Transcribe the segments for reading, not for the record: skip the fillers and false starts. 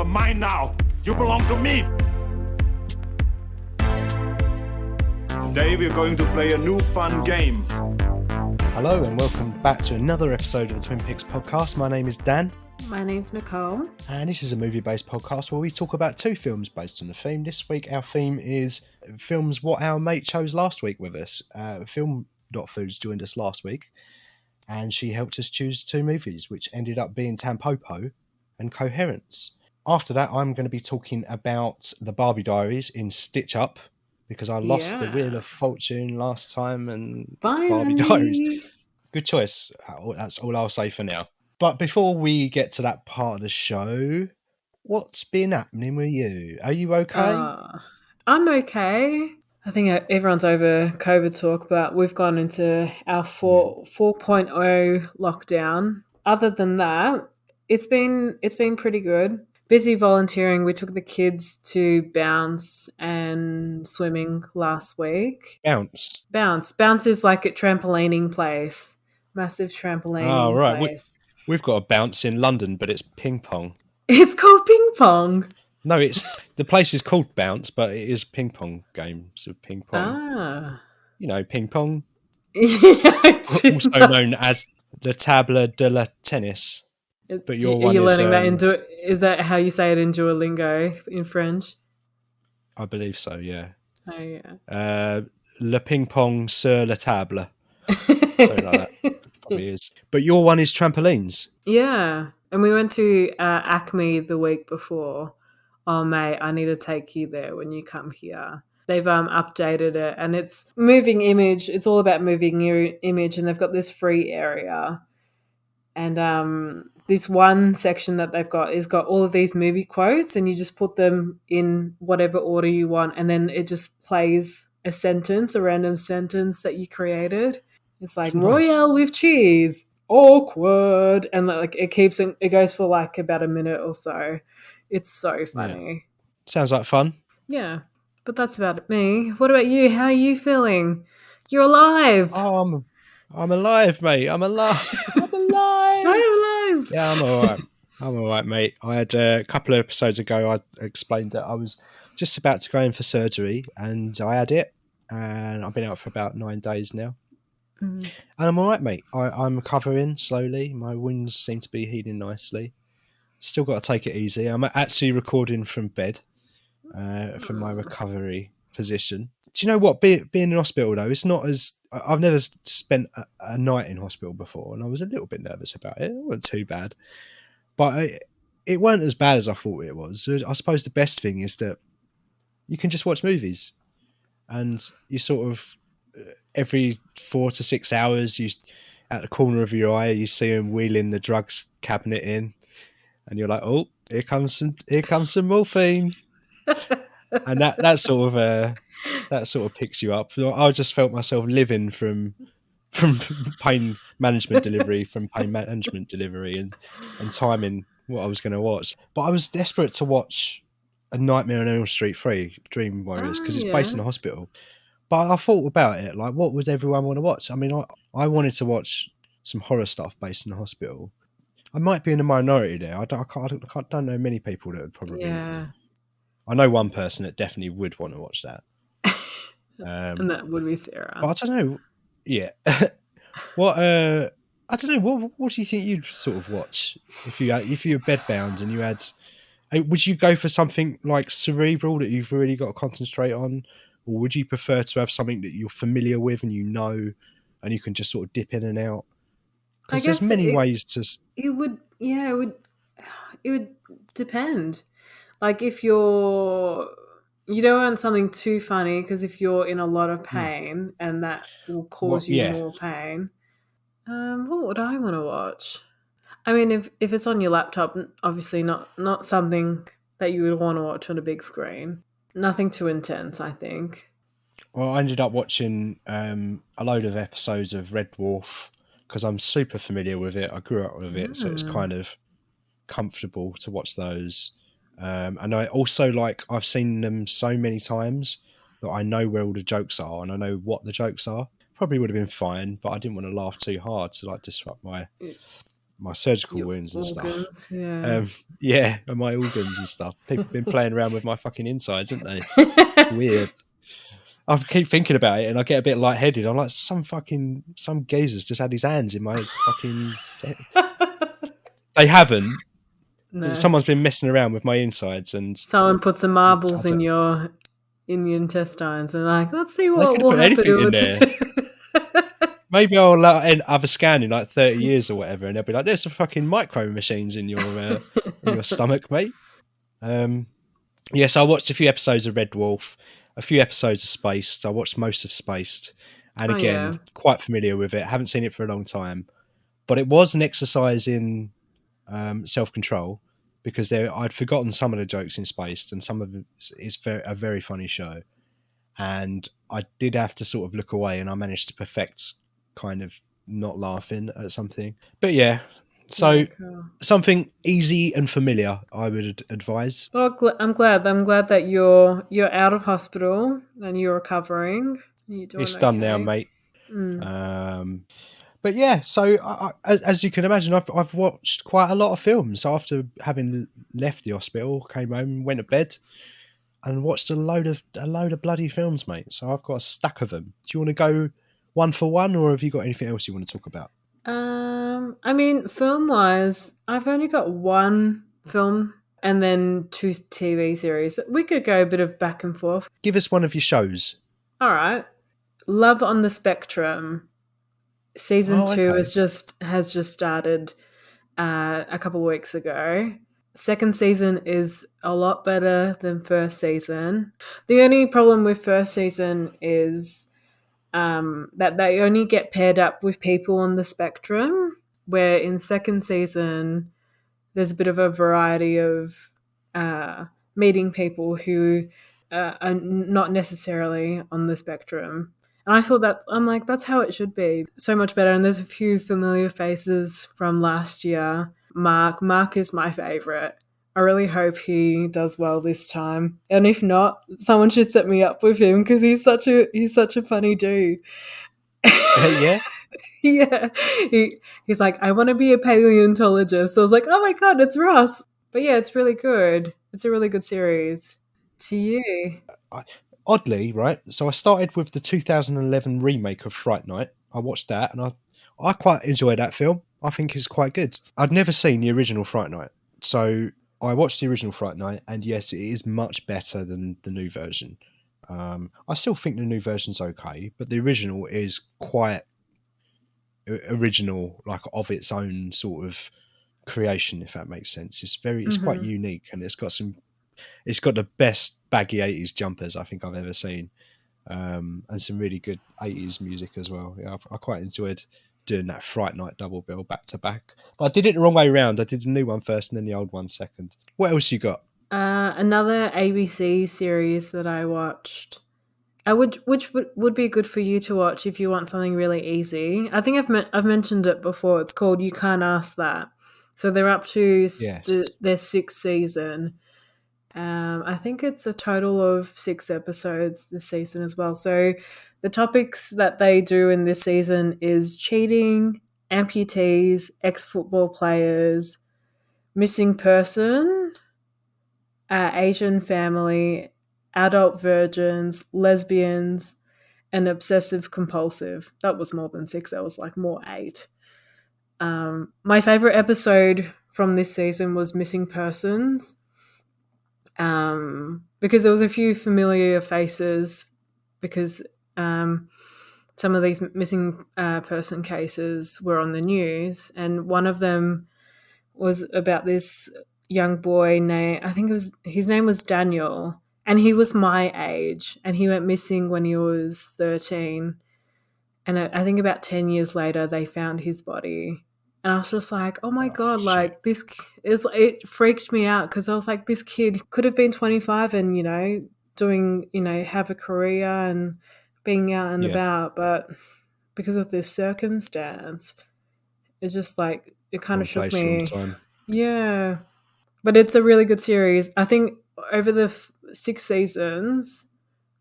You're mine now. You belong to me. Today we're going to play a new fun game. Hello and welcome back to another episode of the Twin Peaks podcast. My name is Dan. My name's Nicole. And this is a movie-based podcast where we talk about two films based on the theme. This week our theme is films what our mate chose last week with us. Film.Foods joined us last week and she helped us choose two movies, which ended up being Tampopo and Coherence. After that, I'm going to be talking about the Barbie Diaries in Stitch Up, because I lost the Wheel of Fortune last time and Barbie Diaries. Good choice. That's all I'll say for now. But before we get to that part of the show, what's been happening with you? Are you okay? I'm okay. I think everyone's over COVID talk, but we've gone into our 4.0 lockdown. Other than that, it's been pretty good. Busy volunteering. We took the kids to bounce and swimming last week. Bounce is like a trampolining place. Massive trampolining place. We've got a bounce in London, but it's ping pong. It's called ping pong. No, the place is called Bounce, but it is ping pong games of ping pong. You know, ping pong. Yeah, also known as the table de la tennis. But are you learning that is that how you say it in Duolingo in French? I believe so, yeah. Oh, yeah. Le ping pong sur la table. Something like that. Probably is. But your one is trampolines. Yeah. And we went to Acme the week before. Oh, mate, I need to take you there when you come here. They've updated it and it's moving image. It's all about moving image, and they've got this free area. And this one section that they've got is got all of these movie quotes, and you just put them in whatever order you want, and then it just plays a random sentence that you created. It's like nice. Royale with cheese, awkward, and like it goes for like about a minute or so. It's so funny. Yeah. Sounds like fun. Yeah, but that's about me. What about you? How are you feeling? You're alive. Oh, I'm alive, mate. I'm alive. I'm alive. Yeah, I'm all right. I'm all right, mate. I had a couple of episodes ago, I explained that I was just about to go in for surgery, and I had it, and I've been out for about 9 days now. And I'm all right, mate. I'm recovering slowly. My wounds seem to be healing nicely. Still got to take it easy. I'm actually recording from bed, from my recovery position. Do you know what? Being in hospital, though, it's not as... I've never spent a night in hospital before, and I was a little bit nervous about it. It wasn't too bad. But it weren't as bad as I thought it was. I suppose the best thing is that you can just watch movies, and you sort of... every 4 to 6 hours, you at the corner of your eye, you see them wheeling the drugs cabinet in, and you're like, "Oh, here comes some morphine," and that sort of picks you up. I just felt myself living from pain management delivery, and timing what I was going to watch. But I was desperate to watch A Nightmare on Elm Street 3, Dream Warriors, because it's based in a hospital. But I thought about it, like, what would everyone want to watch? I mean, I wanted to watch some horror stuff based in a hospital. I might be in a minority there. I don't know many people that would probably... Yeah. I know one person that definitely would want to watch that. And that would be Sarah. But I don't know. Yeah. I don't know. What do you think you'd sort of watch if you were bedbound and you had... Would you go for something like cerebral that you've really got to concentrate on? Or would you prefer to have something that you're familiar with and you know, and you can just sort of dip in and out? Because there's many ways to... It would depend. Like if you don't want something too funny, because if you're in a lot of pain and that will cause you more pain, what would I want to watch? I mean, if it's on your laptop, obviously not something that you would want to watch on a big screen. Nothing too intense, I think. Well, I ended up watching a load of episodes of Red Dwarf because I'm super familiar with it. I grew up with it, so it's kind of comfortable to watch those. And I also I've seen them so many times that I know where all the jokes are and I know what the jokes are. Probably would have been fine, but I didn't want to laugh too hard to disrupt my my surgical Your wounds and organs, stuff. yeah. And my organs and stuff. People have been playing around with my fucking insides, haven't they? It's weird. I keep thinking about it and I get a bit lightheaded. I'm like, some geezer's just had his hands in my fucking... They haven't. No. Someone's been messing around with my insides and... Someone put some marbles in your intestines and like, let's see what will happen to in there. Maybe I'll have a scan in like 30 years or whatever, and they'll be like, "There's some fucking micro machines in your stomach, mate." Yes, I watched a few episodes of Red Dwarf, a few episodes of Spaced. I watched most of Spaced, and again, quite familiar with it. Haven't seen it for a long time, but it was an exercise in self-control because I'd forgotten some of the jokes in Spaced, and some of it is a very funny show. And I did have to sort of look away, and I managed to perfect kind of not laughing at something. But yeah, so cool. Something easy and familiar, I would advise. Well, I'm glad that you're out of hospital and you're recovering. It's done now, mate. But yeah, so as you can imagine, I've watched quite a lot of films after having left the hospital. Came home, went to bed, and watched a load of bloody films, mate. So I've got a stack of them. Do you want to go one for one, or have you got anything else you want to talk about? I mean, film-wise, I've only got one film and then 2 TV series. We could go a bit of back and forth. Give us one of your shows. All right. Love on the Spectrum. Season 2 has just started a couple of weeks ago. Second season is a lot better than first season. The only problem with first season is that they only get paired up with people on the spectrum, where in second season there's a bit of a variety of meeting people who are not necessarily on the spectrum. And I thought that's how it should be. So much better. And there's a few familiar faces from last year. Mark is my favourite. I really hope he does well this time. And if not, someone should set me up with him because he's such a funny dude. Yeah? Yeah. He's like, I want to be a paleontologist. So I was like, oh my God, it's Ross. But yeah, it's really good. It's a really good series. To you. Oddly, right? So I started with the 2011 remake of Fright Night. I watched that and I quite enjoyed that film. I think it's quite good. I'd never seen the original Fright Night. So I watched the original Fright Night, and yes, it is much better than the new version. I still think the new version's okay, but the original is quite original, like of its own sort of creation, if that makes sense. It's quite unique, and it's got the best baggy 80s jumpers I think I've ever seen, and some really good 80s music as well. Yeah, I quite enjoyed doing that Fright Night double bill back to back. But I did it the wrong way around. I did the new one first and then the old one second. What else you got? Another ABC series that I watched, which would be good for you to watch if you want something really easy. I think I've mentioned it before. It's called You Can't Ask That. So they're up to their 6th season. I think it's a total of 6 episodes this season as well. So the topics that they do in this season is cheating, amputees, ex-football players, missing person, Asian family, adult virgins, lesbians, and obsessive compulsive. That was more than 6. That was like more 8. My favorite episode from this season was missing persons. Because there was a few familiar faces, because some of these missing person cases were on the news, and one of them was about this young boy named, his name was Daniel, and he was my age, and he went missing when he was 13, and I think about 10 years later they found his body. And I was just like, oh my God, like this it freaked me out because I was like, this kid could have been 25 and, doing, have a career and being out and about. But because of this circumstance, it's just like, it kind of shook me. Yeah. But it's a really good series. I think over the 6 seasons,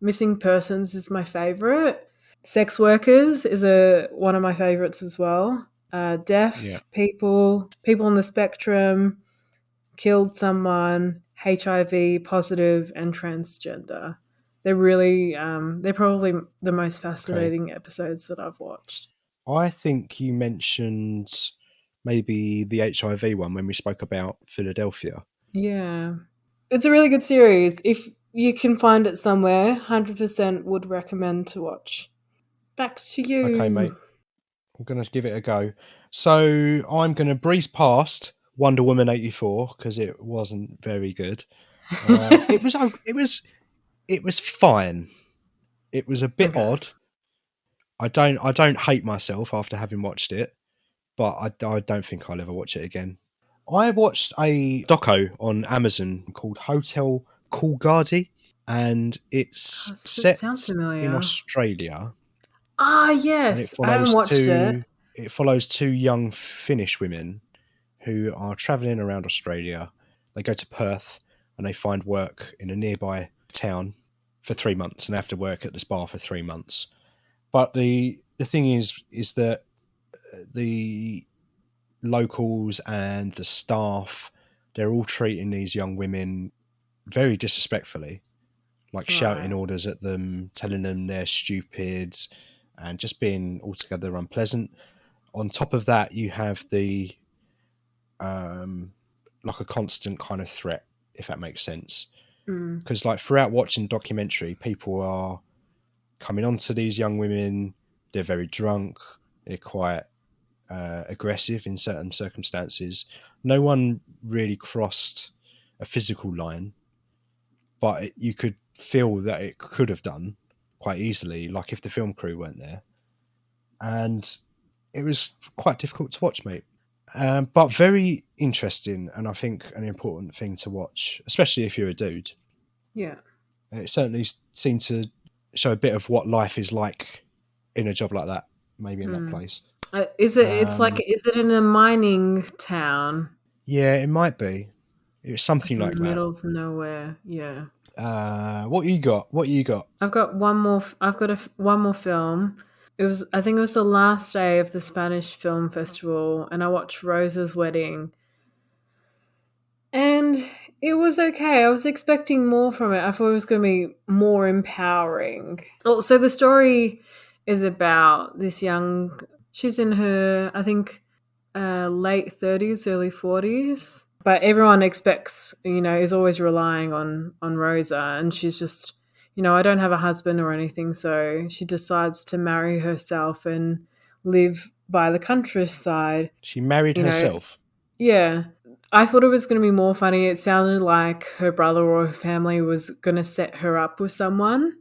Missing Persons is my favorite. Sex Workers is one of my favorites as well. deaf people on the spectrum, killed someone, HIV positive, and transgender. They're really, they're probably the most fascinating episodes that I've watched. I think you mentioned maybe the HIV one when we spoke about Philadelphia. Yeah. It's a really good series. If you can find it somewhere, 100% would recommend to watch. Back to you. Okay, mate. I'm going to give it a go. So I'm going to breeze past Wonder Woman 84 because it wasn't very good. It was fine. It was a bit odd. I don't hate myself after having watched it, but I don't think I'll ever watch it again. I watched a doco on Amazon called Hotel Coolgardie, and it's set in Australia. Ah, yes. I haven't watched it. It follows two young Finnish women who are travelling around Australia. They go to Perth and they find work in a nearby town for 3 months and have to work at this bar for 3 months. But the thing is that the locals and the staff, they're all treating these young women very disrespectfully, like shouting orders at them, telling them they're stupid, and just being altogether unpleasant. On top of that, you have the like a constant kind of threat, if that makes sense. Because like throughout watching documentary, people are coming onto these young women. They're very drunk. They're quite aggressive in certain circumstances. No one really crossed a physical line, but you could feel that it could have done quite easily, like if the film crew weren't there. And it was quite difficult to watch, mate. But very interesting, and I think an important thing to watch, especially if you're a dude. Yeah. It certainly seemed to show a bit of what life is like in a job like that, maybe in that place. Is it in a mining town? Yeah, it might be. It's something like that. In the middle of nowhere, yeah. What you got? I've got one more. One more film. I think it was the last day of the Spanish Film Festival, and I watched Rosa's Wedding. And it was okay. I was expecting more from it. I thought it was going to be more empowering. Well, so the story is about this young... She's in her, I think, late 30s, early 40s. But everyone expects, is always relying on Rosa. And she's just, I don't have a husband or anything. So she decides to marry herself and live by the countryside. She married herself? Yeah. I thought it was going to be more funny. It sounded like her brother or her family was going to set her up with someone.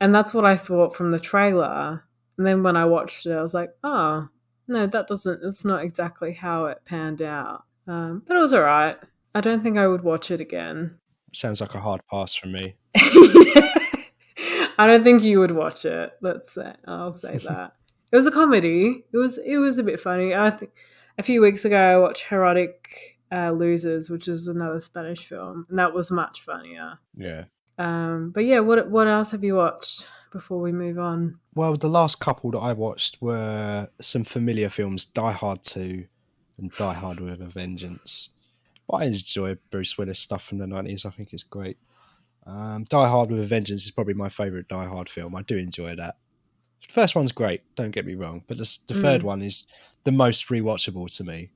And that's what I thought from the trailer. And then when I watched it, I was like, oh, no, it's not exactly how it panned out. But it was all right. I don't think I would watch it again. Sounds like a hard pass from me. I don't think you would watch it. I'll say that. It was a comedy. It was a bit funny. I think a few weeks ago I watched Erotic Losers, which is another Spanish film, and that was much funnier. Yeah. But yeah, what else have you watched before we move on? Well, the last couple that I watched were some familiar films, Die Hard 2 and Die Hard with a Vengeance. But I enjoy Bruce Willis stuff from the 90s. I think it's great. Die Hard with a Vengeance is probably my favourite Die Hard film. I do enjoy that. The first one's great, don't get me wrong, but the third one is the most rewatchable to me.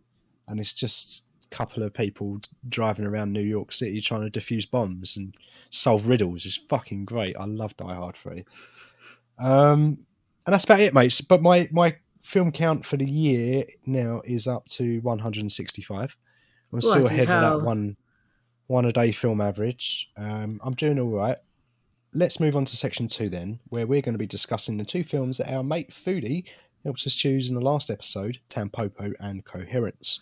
And it's just a couple of people driving around New York City trying to defuse bombs and solve riddles. It's fucking great. I love Die Hard 3. And that's about it, mates. But my film count for the year now is up to 165. I'm still ahead of that one a day film average. I'm doing all right. Let's move on to section 2 then, where we're going to be discussing the two films that our mate Foodie helps us choose in the last episode, Tampopo and Coherence.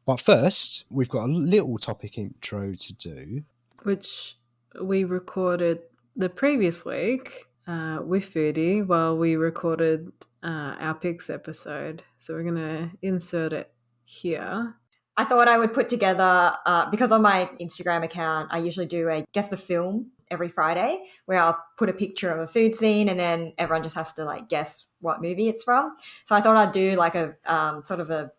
But first, we've got a little topic intro to do. Which we recorded the previous week with Foodie while we recorded our picks episode. So we're going to insert it here. I thought I would put together, because on my Instagram account, I usually do a guess the film every Friday where I'll put a picture of a food scene and then everyone just has to like guess what movie it's from. So I thought I'd do like a sort of a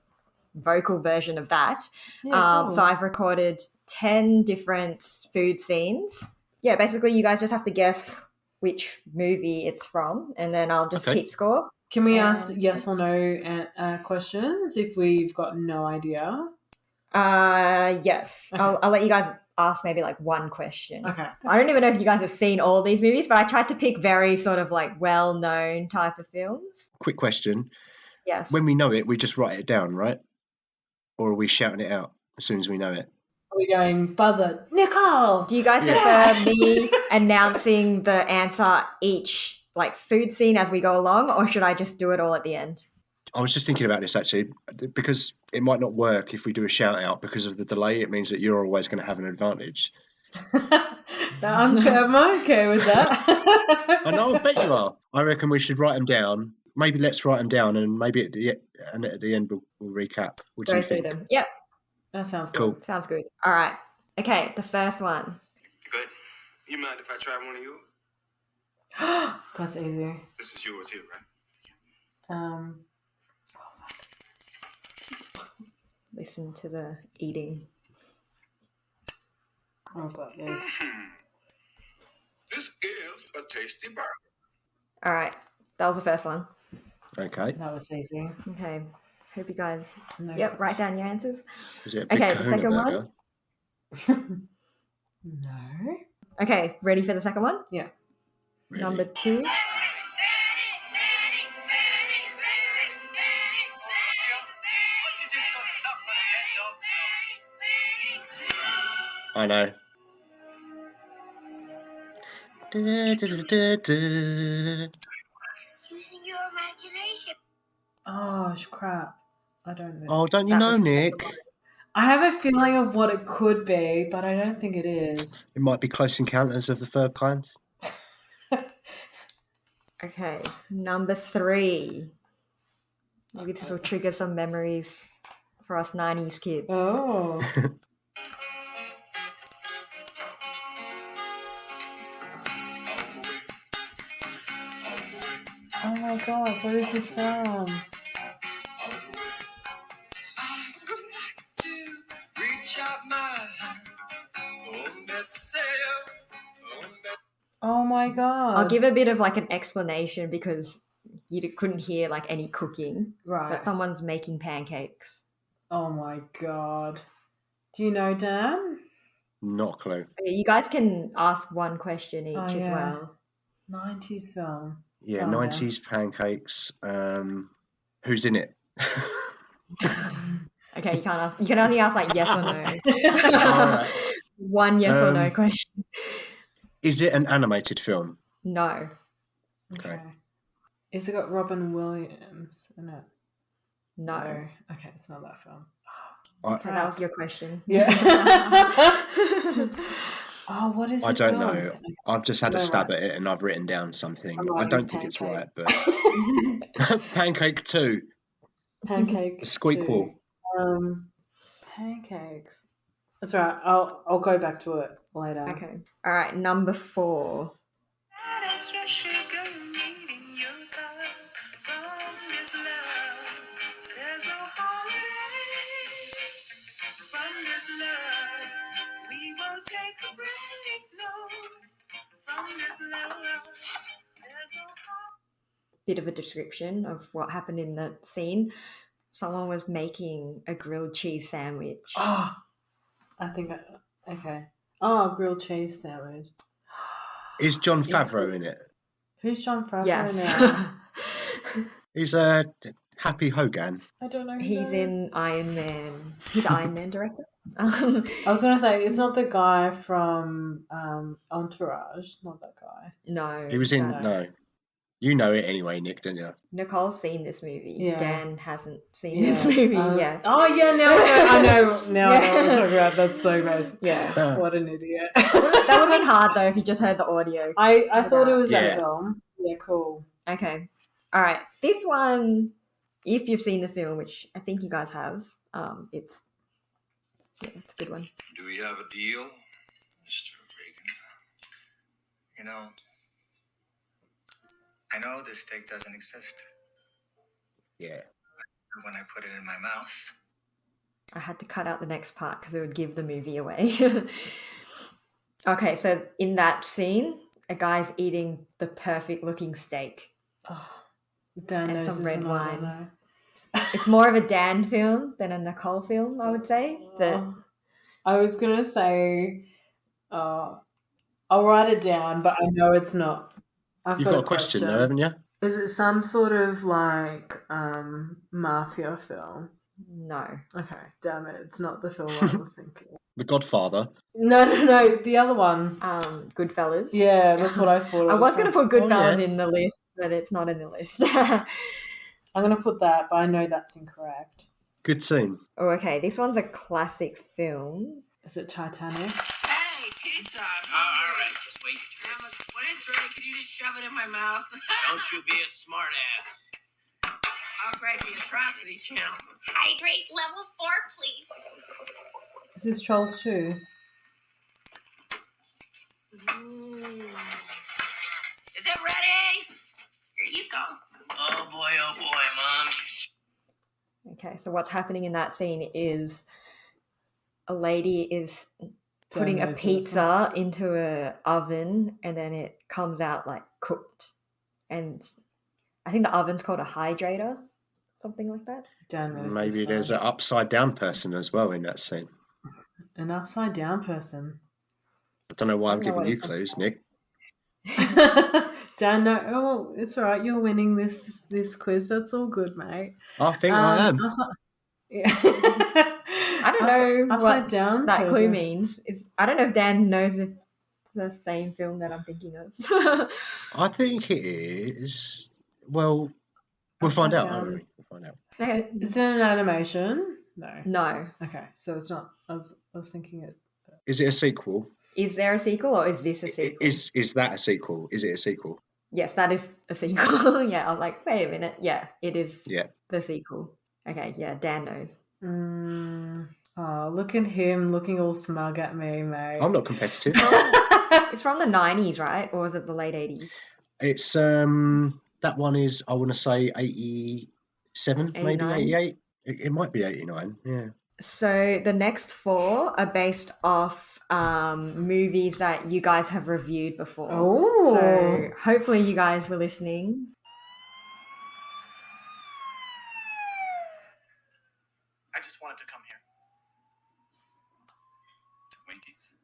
vocal version of that. Yeah, cool. So I've recorded 10 different food scenes. Yeah, basically you guys just have to guess which movie it's from and then I'll just keep score. Can we ask yes or no questions if we've got no idea? Yes. Okay. I'll let you guys ask maybe like one question. Okay. I don't even know if you guys have seen all these movies, but I tried to pick very sort of like well-known type of films. Quick question. Yes. When we know it, we just write it down, right? Or are we shouting it out as soon as we know it? Are we going buzzer? Nicole! Do you guys prefer me announcing the answer each like food scene as we go along, or should I just do it all at the end? I was just thinking about this actually, because it might not work if we do a shout out because of the delay. It means that you're always going to have an advantage. I'm okay with that. I know, I bet you are. I reckon we should write them down. Maybe let's write them down and maybe at the end we'll recap. What do Go you through think? them. Yep. That sounds Cool. good. Sounds good. All right. Okay, the first one. Good. You mind if I try one of yours? That's easy. This is yours here, right? Listen to the eating. Oh, God, yes. This is a tasty burger. All right. That was the first one. Okay. That was easy. Okay. Hope you guys No write down your answers. Is it a big Okay, the Kahuna second burger? one. No. Okay, ready for the second one? Yeah. Really? Number 2. I know. Using your imagination. Oh, crap. I don't know. Oh, don't you That know, was- Nick? I have a feeling of what it could be, but I don't think it is. It might be Close Encounters of the Third Kind. Okay, number 3. Maybe this will trigger some memories for us 90s kids. Oh. Oh my God, what is this from? Oh my God. I'll give a bit of like an explanation because you couldn't hear like any cooking. Right. But someone's making pancakes. Oh my God. Do you know, Dan? Not a clue. Okay, you guys can ask one question each as yeah. well. 90s film. Yeah, Go on, 90s pancakes. Who's in it? Okay, you can't ask. You can only ask like yes or no. Alright. One yes or no question. Is it an animated film? No. Okay. Is it got Robin Williams in it? No. Okay, it's not that film. Okay, that was your question. Yeah. Oh, what is I this don't film? know. I've just had a No, stab right. at it and I've written down something. I'm I writing don't think it's pancake. right, but Pancake 2. Pancake. The Squeakquel. 2. Pancakes. That's right. I'll go back to it later. Okay. All right, number 4. Bit of a description of what happened in the scene. Someone was making a grilled cheese sandwich. Oh, I think okay. Oh, grilled cheese sandwich. Is John Favreau in it? Who's John Favreau Yes. now? He's Happy Hogan. I don't know. Who He's that in is. Iron Man. He's Iron Man director. I was gonna say it's not the guy from Entourage. Not that guy. No. He was in no. no. You know it anyway, Nick, don't you? Nicole's seen this movie. Yeah. Dan hasn't seen this movie. Yeah. Oh yeah. Now I know. Now I know what I'm talking about. That's so gross. Yeah. What an idiot. That would have been hard though if you just heard the audio. I thought it was Yeah. that film. Yeah. Cool. Okay. All right. This one, if you've seen the film, which I think you guys have, it's a good one. Do we have a deal, Mr. Reagan? You know, I know this steak doesn't exist Yeah. when I put it in my mouth. I had to cut out the next part because it would give the movie away. Okay, so in that scene, a guy's eating the perfect looking steak. Dan And knows some this red and I don't wine. know. It's more of a Dan film than a Nicole film, I would say. But I was gonna say, I'll write it down, but I know it's not. I've You've got a question though, haven't you? Is it some sort of like mafia film? no. Okay, damn it, it's not the film I was thinking. The Godfather. No, the other one. Goodfellas. Yeah, that's what I thought. I was going to put Goodfellas yeah. in the list, but it's not in the list. I'm going to put that, but I know that's incorrect. Good scene. Oh, okay, this one's a classic film. Is it Titanic? Hey, pizza. All right, just wait. When it's ready, can you just shove it in my mouth? Don't you be a smart ass. I'll grab the atrocity channel. Hydrate level 4, please. Is this Trolls 2? Is it ready? Here you go. Oh boy, Mom. Okay, so what's happening in that scene is a lady is putting a pizza into an oven and then it comes out like cooked. And I think the oven's called a hydrator, something like that. Maybe there's an upside down person as well in that scene. An upside down person. I don't know why I'm know giving what you it's clues, Nick. Dan, no, oh, it's all right. You're winning this quiz. That's all good, mate. I think I am. I don't know upside what down that person. clue means. I don't know if Dan knows if it's the same film that I'm thinking of. I think it is. Well, we'll find out. down. Don't worry. We'll find out. Okay. Is it an animation? No. No. Okay, so it's not. I was thinking it. Is it a sequel? Is there a sequel or is this a sequel? Is that a sequel? Is it a sequel? Yes, that is a sequel. Yeah, I was like, wait a minute. Yeah, it is Yeah. the sequel. Okay, yeah, Dan knows. Oh, look at him looking all smug at me, mate. I'm not competitive. It's from the 90s, right? Or was it the late 80s? It's that one is, I want to say 87, maybe 89? 88. It might be 89. Yeah. So the next 4 are based off movies that you guys have reviewed before. Oh. So hopefully you guys were listening. I just wanted to come here. To Winkies.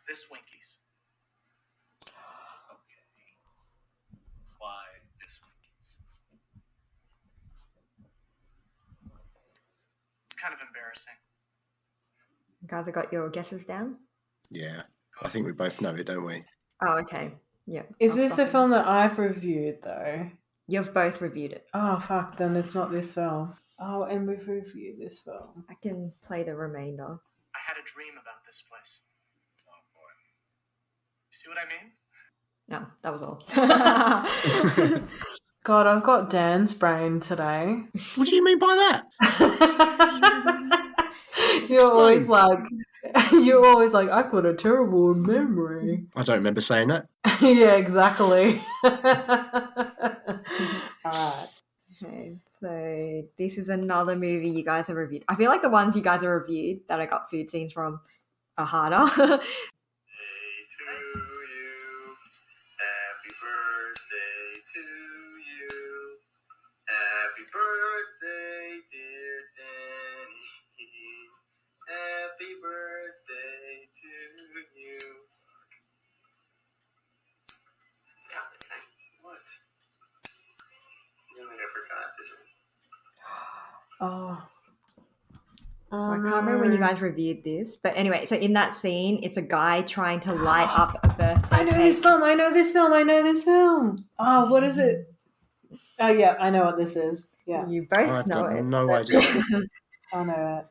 This Winkies. Okay. Why this Winkies? It's kind of embarrassing. You guys have got your guesses down? Yeah. I think we both know it, don't we? Oh, okay. Yeah. Is I'll this stop a you. film that I've reviewed though? You've both reviewed it. Oh fuck! Then it's not this film. Oh, and we've reviewed this film. I can play the remainder. I had a dream about this place. Oh boy. You see what I mean? No, that was all. God, I've got Dan's brain today. What do you mean by that? You're always like, I've got a terrible memory. I don't remember saying that. Yeah, exactly. Alright. Okay, so this is another movie you guys have reviewed. I feel like the ones you guys have reviewed that I got food scenes from are harder. Hey to you. Happy birthday to you. Happy birthday, dear Danny. Happy birthday to you. Stop it, Sam. What? You never forgot, did you? Oh. So I can't remember when you guys reviewed this, but anyway, so in that scene, it's a guy trying to light up a birthday I know this cake. film. Oh, what is it? Oh, yeah, I know what this is. Yeah, You both I've know got it. no but- idea. I know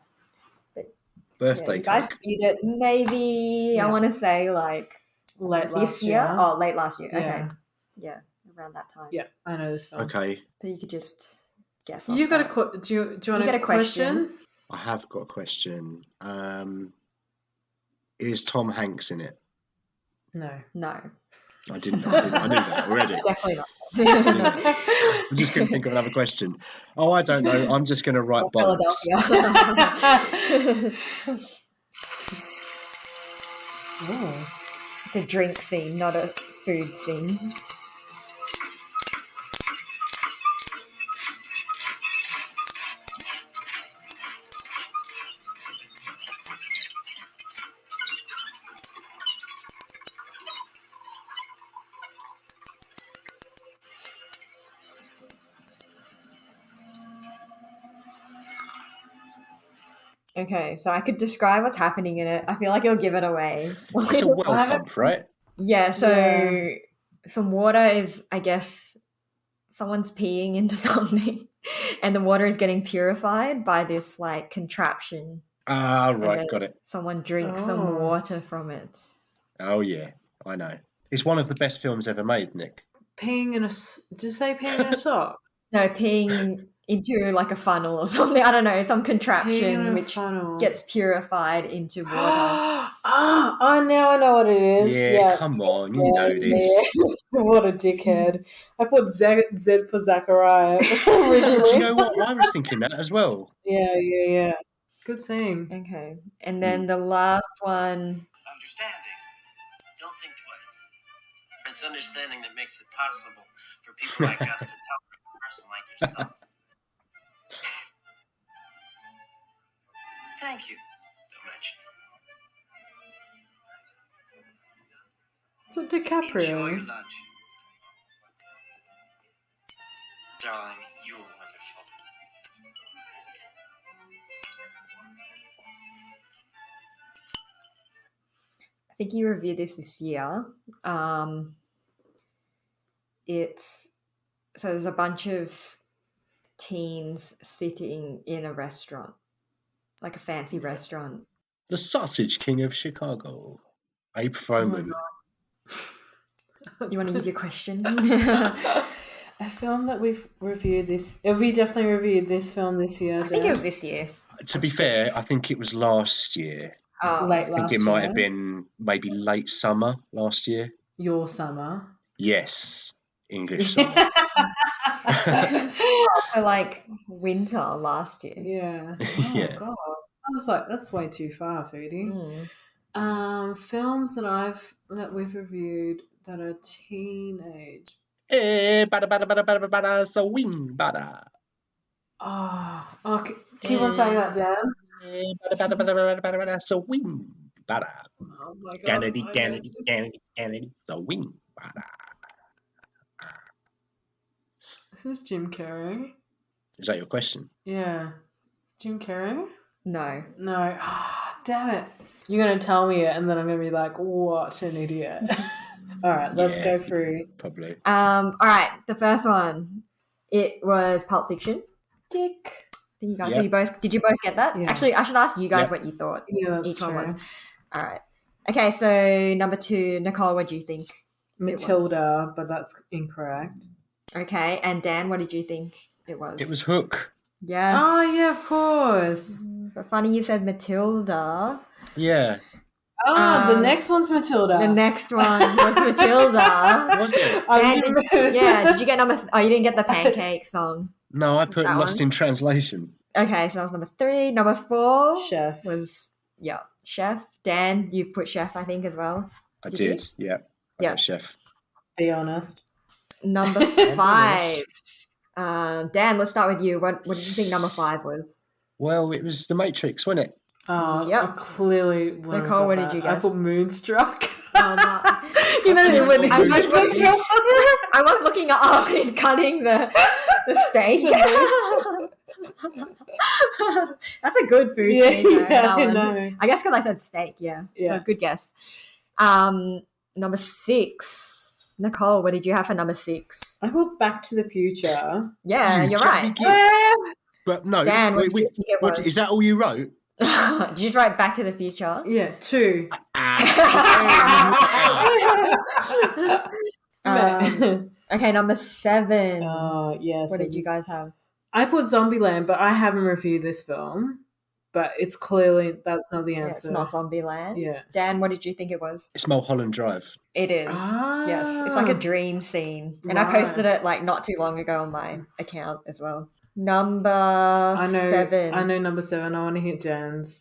Birthday you guys cake. reviewed it maybe, Yeah. I want to say like it. Late last this year? Oh, late last year. Okay. Yeah. Yeah, around that time. Yeah, I know this film. Okay. So you could just guess. You've got a that. do you want You a get a question. I have got a question. Is Tom Hanks in it? No. No. I didn't. I knew that already. Definitely not. I'm just going to think of another question. Oh, I don't know. I'm just going to write bollocks. Philadelphia. Oh. It's a drink scene, not a food scene. Okay, so I could describe what's happening in it. I feel like it'll give it away. It's a well pump, right? Yeah, so Yeah. some water is, I guess, someone's peeing into something, and the water is getting purified by this like contraption. Ah, And right, then got it. Someone drinks some Oh. water from it. Oh, yeah, I know. It's one of the best films ever made, Nick. Peeing in a... Did you say peeing in a sock? No, peeing into like a funnel or something. I don't know, some Peeing in contraption a which funnel. gets purified into water. Oh, now I know what it is. Yeah, come on, you know this. What a dickhead. I put Z for Zachariah originally. Do you know what? I was thinking that as well. Yeah. Good scene. Okay, and then the last one. Understanding. Don't think twice. It's understanding that makes it possible for people like us to talk to a person like yourself. Thank you. Don't mention it. Is it Enjoy your DiCaprio? lunch. Darling, you were wonderful. I think you reviewed this year. It's so there's a bunch of teens sitting in a restaurant, like a fancy restaurant. The Sausage King of Chicago. Abe Froman. You want to use your question? A film that we've reviewed this... Have we definitely reviewed this film this year? I think it was this year. To be fair, I think it was last year. Late I think last it might year. have been maybe late summer last year. Your summer. Yes, English summer. So like winter last year. Yeah. Oh, Yeah. God. I was like, that's way too far, Foodie. Mm. Films that we've reviewed that are teenage. Eh, bada bada bada bada bada, so wing bada. Keep on saying that, Dan. Eh, bada bada bada bada bada bada, so wing bada. Oh my God. Kennedy, I Kennedy, know. Kennedy, Kennedy, so wing bada. This is Jim Carrey. Is that your question? Yeah. Jim Carrey? No. No. Damn it. You're going to tell me it and then I'm going to be like, what an idiot. All right, let's go through. Probably. All right, the first one. It was Pulp Fiction. Dick. I think you guys. Yep. Did you both get that? Yeah. Actually, I should ask you guys Yep. what you thought. Yeah, that's each one true. was. All right. Okay, so number 2, Nicole. What do you think? Matilda, but that's incorrect. Okay, and Dan, what did you think it was? It was Hook. Yes. Oh, yeah, of course. But funny you said Matilda. Yeah. The next one's Matilda. The next one was Matilda. Was it? Did you get number? You didn't get the pancake song. No, I put That Lost one? in Translation. Okay, so that was number 3. Number 4 Chef. was Chef. Dan, you put Chef, I think, as well. I Did you? did. Yeah. I Yeah. got Chef. Be honest. Number 5. Dan, let's start with you. What did you think number 5 was? Well, it was The Matrix, wasn't it? Yep. I clearly wouldn't have Nicole, got what did that. you I guess? put Moonstruck. Oh, no. You know when I was looking at he's cutting the steak. That's a good food thing. I know. I guess because I said steak, yeah. So good guess. Number 6. Nicole, what did you have for number 6? I put Back to the Future. Yeah, you're right. But no, Dan, what did you think it was? is that all you wrote? Did you just write Back to the Future? Yeah, 2. Okay, number 7. Yes. What did you guys have? I put Zombieland, but I haven't reviewed this film. but it's clearly that's not the Yeah, it's answer. not Zombieland. Yeah. Dan, what did you think it was? It's Mulholland Drive. It is. Yes, it's like a dream scene, and I posted it like not too long ago on my account as well. Number 7. I know number 7. I want to hear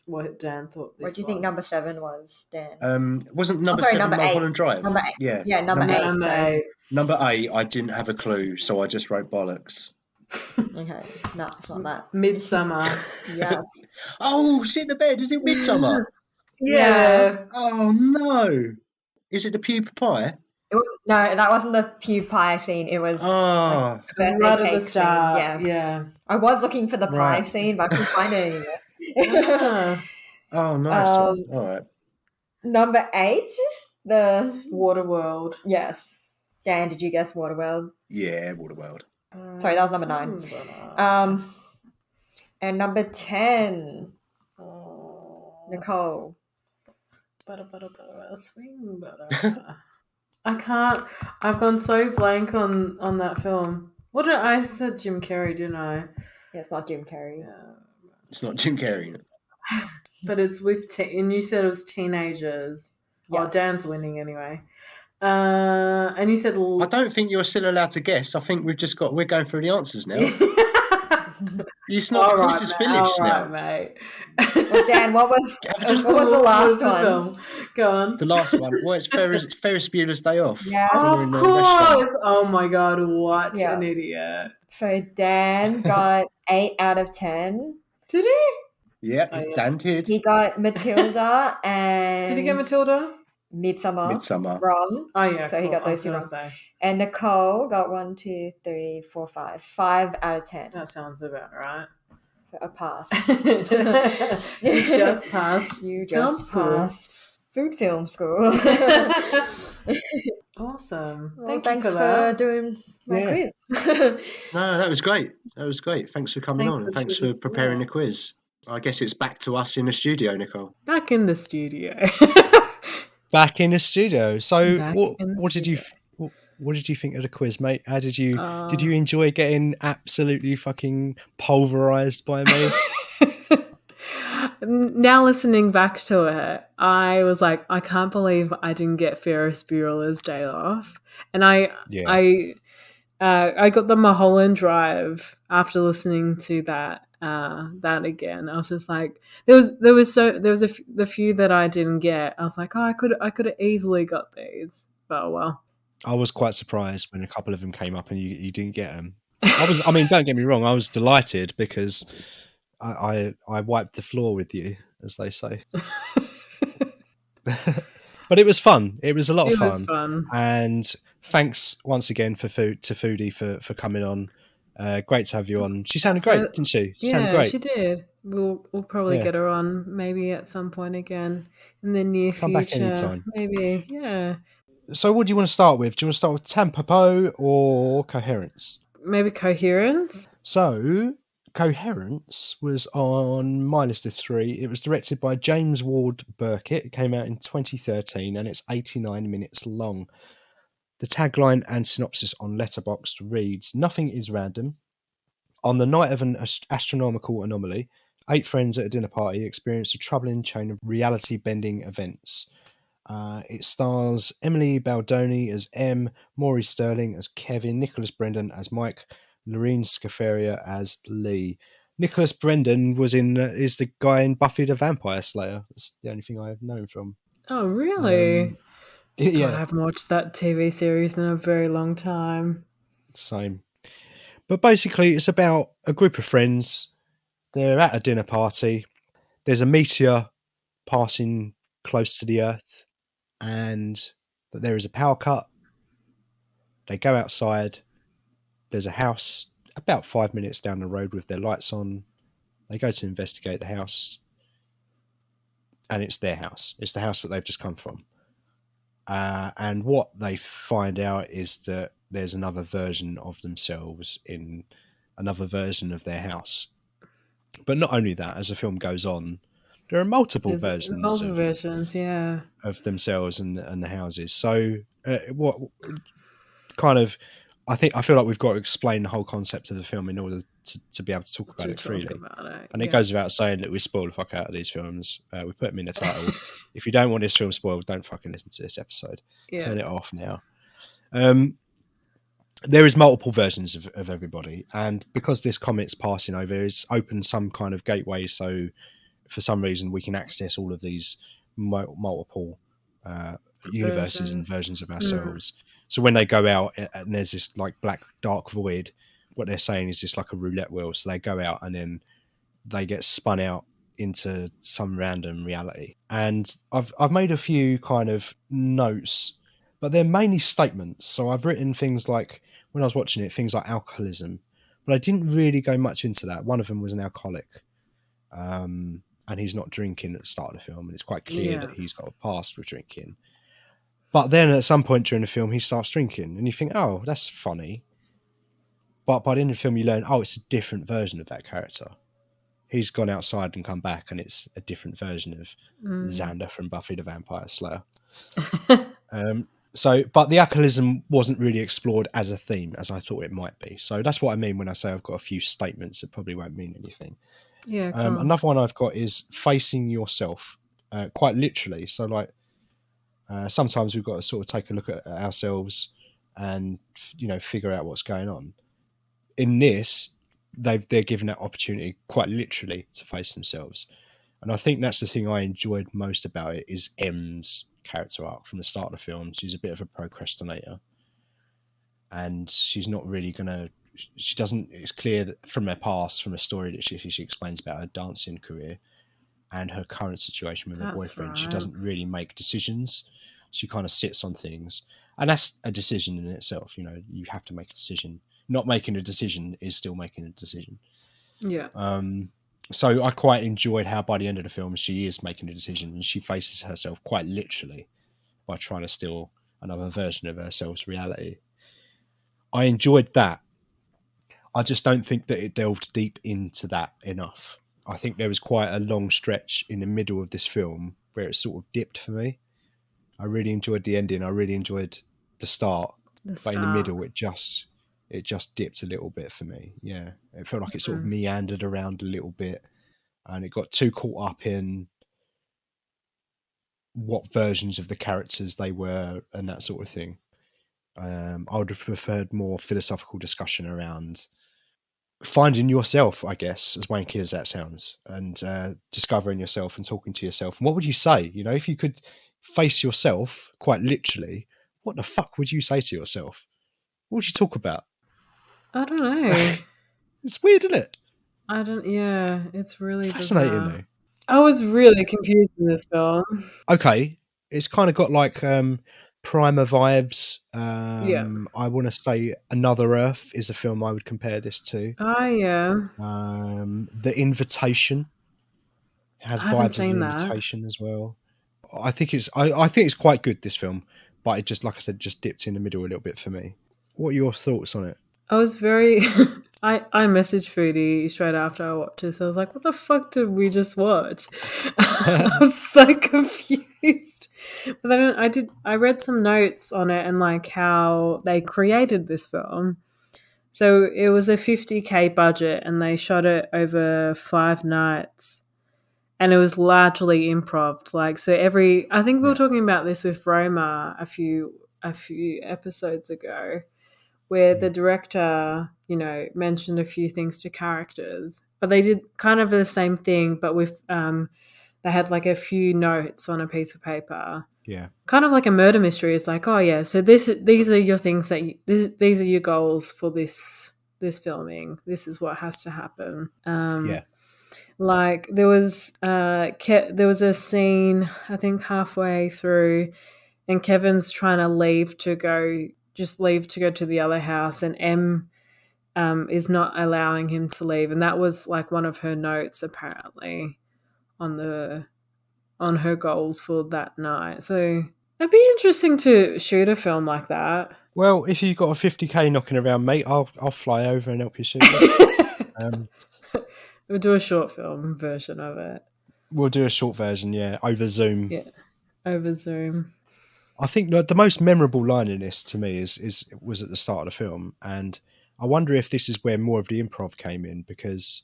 what Dan thought. What do you think number 7 was, Dan? Wasn't number 7 number 8. Mulholland Drive? Number 8. Yeah, number 8. Number 8. Number 8, I didn't have a clue, so I just wrote bollocks. Okay, no, it's not that. Midsummer. Yes. Oh, shit the bed. Is it Midsummer? Yeah. Oh, no. Is it the pupa pie? It was that wasn't the pew pie scene. It was Oh. birthday Right at cake the start. scene. Yeah. I was looking for the pie Right. scene, but I couldn't find it anywhere. Oh, nice one. All right. Number 8, the Waterworld. yes. Dan, did you guess Waterworld? Yeah, Waterworld. Sorry, that was number 9. And number 10, Nicole. Swing butter. I can't. I've gone so blank on that film. What did I said? Jim Carrey, didn't I? Yeah, it's not Jim Carrey. It's not Jim Carrey. But it's with and you said it was teenagers. Well, Yes. Dan's winning anyway. And you said I don't think you're still allowed to guess. I think we're going through the answers now. It's not the quiz is finished now. Mate. Well, Dan, what was the last one? Film? Go on. The last one. Well, it's Ferris Bueller's Day Off. Yes. When they're Of in the restaurant. course. Oh my god, what Yeah. an idiot. So Dan got 8 out of 10. Did he? Yeah, Oh, yeah. Dan did. He got Matilda and Did he get Matilda? Midsummer wrong. Oh yeah. So he got I was those two gonna wrong. say. And Nicole got 1, 2, 3, 4, 5. 5 out of 10. That sounds about right. So a pass. You just passed. You Film just school. passed food film school. Awesome. Well, Thanks for that. doing my Yeah. quiz. No, that was great. Thanks for coming Thanks on, and for thanks for choosing- preparing yeah. the quiz. I guess it's back to us in the studio, Nicole. Back in the studio. Back in the studio. So, Back in the what did you studio. what did you think of the quiz, mate? How did you enjoy getting absolutely fucking pulverized by me? Now listening back to it, I was like, I can't believe I didn't get Ferris Bueller's Day Off, and I got the Mulholland Drive after listening to that again. I was just like, there was the few that I didn't get. I was like, oh, I could have easily got these, but oh well. I was quite surprised when a couple of them came up and you didn't get them. I mean, don't get me wrong, I was delighted because I wiped the floor with you, as they say. But it was fun. It was a lot of fun. It was fun. And thanks once again to Foodie for coming on. Great to have you on. She sounded great, didn't she? She sounded great. She did. We'll probably get her on maybe at some point again in the near future. Come back anytime. Maybe, yeah. So what do you want to start with? Do you want to start with Tampopo or Coherence? Maybe Coherence. So Coherence was on my list of 3. It was directed by James Ward Burkett. It came out in 2013 and it's 89 minutes long. The tagline and synopsis on Letterboxd reads, "Nothing is random. On the night of an astronomical anomaly, 8 friends at a dinner party experience a troubling chain of reality-bending events." It stars Emily Baldoni as M, Maury Sterling as Kevin, Nicholas Brendan as Mike, Lorene Scafaria as Lee. Nicholas Brendan is the guy in Buffy the Vampire Slayer. That's the only thing I've known from. Oh, really? Yeah. God, I haven't watched that TV series in a very long time. Same. But basically, it's about a group of friends. They're at a dinner party. There's a meteor passing close to the Earth, and there is a power cut. They go outside. There's a house about 5 minutes down the road with their lights on. They go to investigate the house, and it's their house. It's the house that they've just come from. And what they find out is that there's another version of themselves in another version of their house. But not only that, as the film goes on, there are multiple versions of themselves and the houses. So what kind of I feel like we've got to explain the whole concept of the film in order to be able to talk about it freely. And it goes without saying that we spoil the fuck out of these films. We put them in the title. If you don't want this film spoiled, don't fucking listen to this episode. Turn it off now. There is multiple versions of everybody, and because this comet's passing over, it's opened some kind of gateway, so for some reason we can access all of these multiple universes and versions of ourselves. So when they go out and there's this like black dark void, what they're saying is just like a roulette wheel. So they go out and then they get spun out into some random reality. And I've made a few kind of notes, but they're mainly statements. So I've written things like, when I was watching it, things like alcoholism, but I didn't really go much into that. One of them was an alcoholic, and he's not drinking at the start of the film, and it's quite clear that he's got a past with drinking. But then at some point during the film, he starts drinking, and you think, oh, that's funny. But by the end of the film, you learn, oh, it's a different version of that character. He's gone outside and come back, and it's a different version of Xander from Buffy the Vampire Slayer. But the alcoholism wasn't really explored as a theme as I thought it might be. So that's what I mean when I say I've got a few statements that probably won't mean anything. Yeah. Cool. Another one I've got is facing yourself, quite literally. So like sometimes we've got to sort of take a look at ourselves and figure out what's going on. In this, they're given that opportunity quite literally to face themselves, and I think that's the thing I enjoyed most about it is M's character arc from the start of the film. She's a bit of a procrastinator, and she's not really it's clear that from her past, from a story that she explains about her dancing career and her current situation with her boyfriend, she doesn't really make decisions. She kind of sits on things, and that's a decision in itself. You have to make a decision. Not making a decision is still making a decision. Yeah. So I quite enjoyed how by the end of the film she is making a decision, and she faces herself quite literally by trying to steal another version of herself's reality. I enjoyed that. I just don't think that it delved deep into that enough. I think there was quite a long stretch in the middle of this film where it sort of dipped for me. I really enjoyed the ending. I really enjoyed the start. But in the middle, it just dipped a little bit for me. Yeah, it felt like it sort of meandered around a little bit, and it got too caught up in what versions of the characters they were and that sort of thing. I would have preferred more philosophical discussion around finding yourself, I guess, as wanky as that sounds, and discovering yourself and talking to yourself. And what would you say? If you could face yourself quite literally, what the fuck would you say to yourself? What would you talk about? I don't know. It's weird, isn't it? Yeah, it's really fascinating bizarre. though. I was really confused in this film. Okay, it's kind of got like Primer vibes. Yeah. I want to say Another Earth is a film I would compare this to. Oh yeah. The Invitation has vibes of The Invitation as well. I think it's quite good, this film, but it just, like I said, just dipped in the middle a little bit for me. What are your thoughts on it? I was very I messaged Foodie straight after I watched it, so I was like, what the fuck did we just watch? I was so confused. But then I read some notes on it and like how they created this film. So it was a $50,000 budget and they shot it over 5 nights. And it was largely improv. Like, so I think we were talking about this with Roma a few episodes ago, where the director, mentioned a few things to characters, but they did kind of the same thing, but with they had like a few notes on a piece of paper. Yeah, kind of like a murder mystery. It's like, oh yeah, so these are your things these are your goals for this filming. This is what has to happen. Yeah. Like there was a scene, I think halfway through, and Kevin's trying to leave to go to the other house, and M is not allowing him to leave, and that was like one of her notes apparently on her goals for that night. So it'd be interesting to shoot a film like that. Well, if you've got a $50,000 knocking around, mate, I'll fly over and help you shoot it. We'll do a short film version of it. We'll do a short version, yeah, over Zoom. Yeah, over Zoom. I think the most memorable line in this to me was at the start of the film, and I wonder if this is where more of the improv came in, because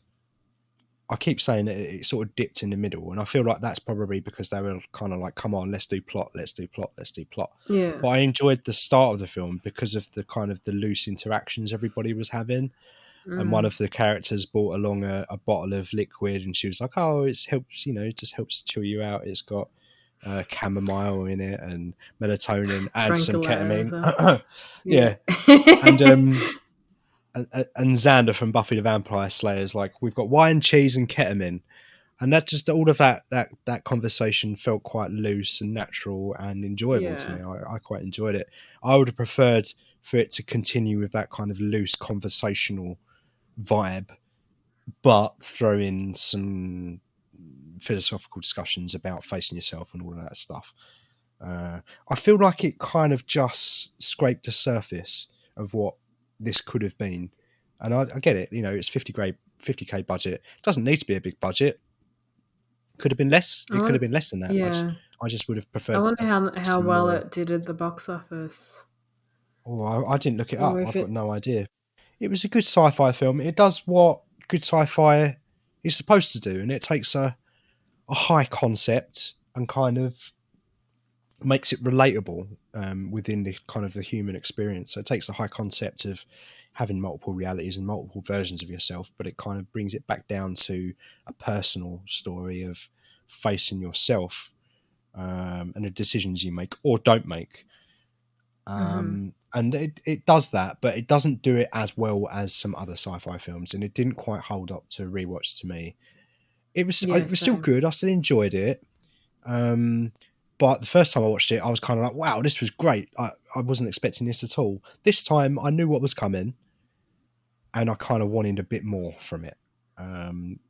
I keep saying that it sort of dipped in the middle, and I feel like that's probably because they were kind of like, come on, let's do plot, let's do plot, let's do plot. Yeah. But I enjoyed the start of the film because of the kind of the loose interactions everybody was having. And one of the characters brought along a bottle of liquid, and she was like, oh, it helps, just helps chill you out. It's got chamomile in it and melatonin and some ketamine. Yeah. And Xander from Buffy the Vampire Slayer is like, we've got wine, cheese, and ketamine. And that just, all of that conversation felt quite loose and natural and enjoyable to me. I quite enjoyed it. I would have preferred for it to continue with that kind of loose conversational vibe, but throw in some philosophical discussions about facing yourself and all of that stuff. I feel like it kind of just scraped the surface of what this could have been. And I get it, it's 50k budget. It doesn't need to be a big budget. Could have been less. It could have been less than that. Yeah. I just would have preferred. I wonder how well it did at the box office. Oh, I didn't look it up. I've got no idea. It was a good sci-fi film. It does what good sci-fi is supposed to do, and it takes a high concept and kind of makes it relatable within the kind of the human experience. So it takes the high concept of having multiple realities and multiple versions of yourself, but it kind of brings it back down to a personal story of facing yourself and the decisions you make or don't make. And it does that, but it doesn't do it as well as some other sci-fi films, and it didn't quite hold up to rewatch to me. It was still good. I still enjoyed it. But the first time I watched it, I was kind of like, wow, this was great. I wasn't expecting this at all. This time I knew what was coming, and I kind of wanted a bit more from it.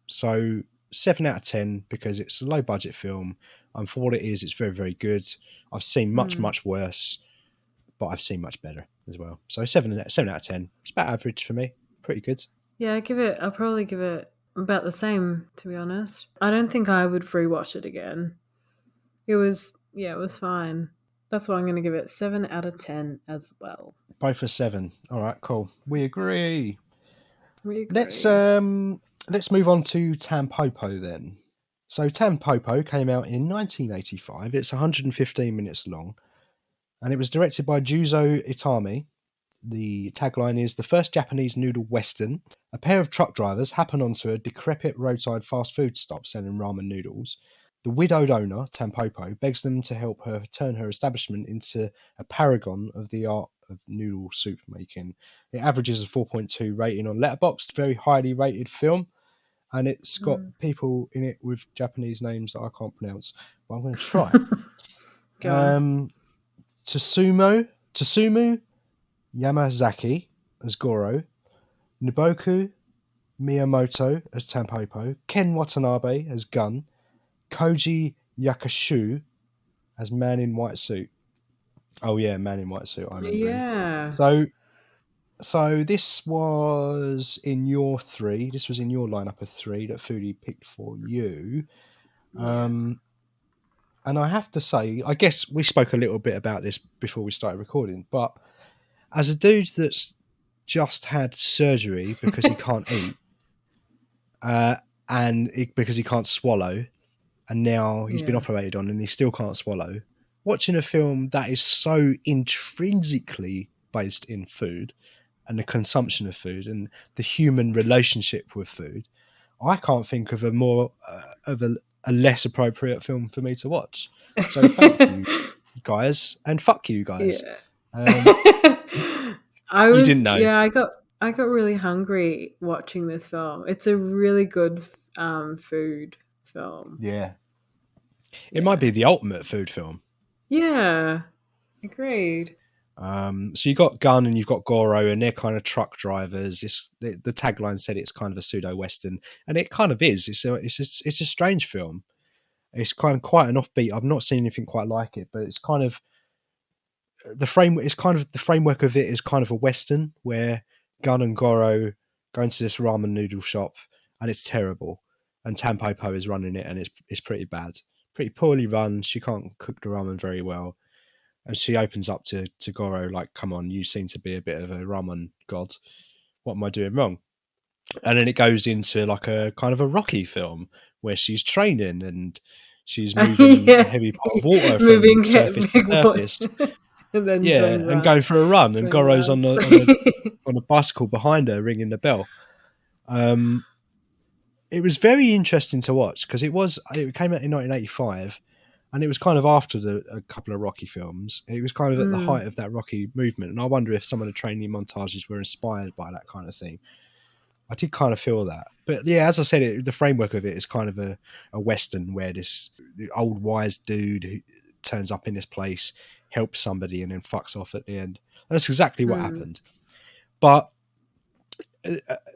So 7 out of 10, because it's a low budget film. And for what it is, it's very, very good. I've seen much, much worse, but I've seen much better as well. So 7 out of 10. It's about average for me. Pretty good. Yeah, I'll probably give it about the same, to be honest. I don't think I would rewatch it again. It was fine. That's why I'm going to give it 7 out of 10 as well. Both are 7. All right, cool. We agree. Let's move on to Tampopo then. So Tampopo came out in 1985. It's 115 minutes long, and it was directed by Juzo Itami. The tagline is, the first Japanese noodle western. A pair of truck drivers happen onto a decrepit roadside fast food stop selling ramen noodles. The widowed owner, Tampopo, begs them to help her turn her establishment into a paragon of the art of noodle soup making. It averages a 4.2 rating on Letterboxd, very highly rated film, and it's got people in it with Japanese names that I can't pronounce, but I'm going to try. Tsusumu Yamazaki as Goro, Nobuko Miyamoto as Tampopo, Ken Watanabe as Gun, Koji Yakashu as Man in White Suit. Oh yeah, Man in White Suit, I remember. Yeah. So this was in your 3. This was in your lineup of 3 that Foodie picked for you. Yeah. And I have to say, I guess we spoke a little bit about this before we started recording, but as a dude that's just had surgery because he can't eat, because he can't swallow, and now he's been operated on and he still can't swallow, watching a film that is so intrinsically based in food and the consumption of food and the human relationship with food, I can't think of a more a less appropriate film for me to watch. So thank you guys, and fuck you guys. You didn't know. Yeah, I got really hungry watching this film. It's a really good food film. Yeah. It might be the ultimate food film. Yeah, agreed. So you got Gun and you've got Goro, and they're kind of truck drivers. The tagline said it's kind of a pseudo western, and it kind of is. It's a strange film. It's kind of quite an offbeat. I've not seen anything quite like it, but it's kind of the framework. It's kind of the framework of it is kind of a western where Gun and Goro go into this ramen noodle shop, and it's terrible. And Tampopo is running it, and it's pretty bad, pretty poorly run. She can't cook the ramen very well. And she opens up to Goro like, "Come on, you seem to be a bit of a ramen god. What am I doing wrong?" And then it goes into like a kind of a Rocky film where she's training and she's moving a heavy pot of water from surface to surface. And then and going for a run, and Goro's on a bicycle behind her, ringing the bell. It was very interesting to watch because it came out in 1985, and it was kind of after a couple of Rocky films. It was kind of at the height of that Rocky movement, and I wonder if some of the training montages were inspired by that kind of thing. I did kind of feel that. But yeah, as I said, the framework of it is kind of a Western where this old wise dude who turns up in this place, helps somebody, and then fucks off at the end. And that's exactly what happened. But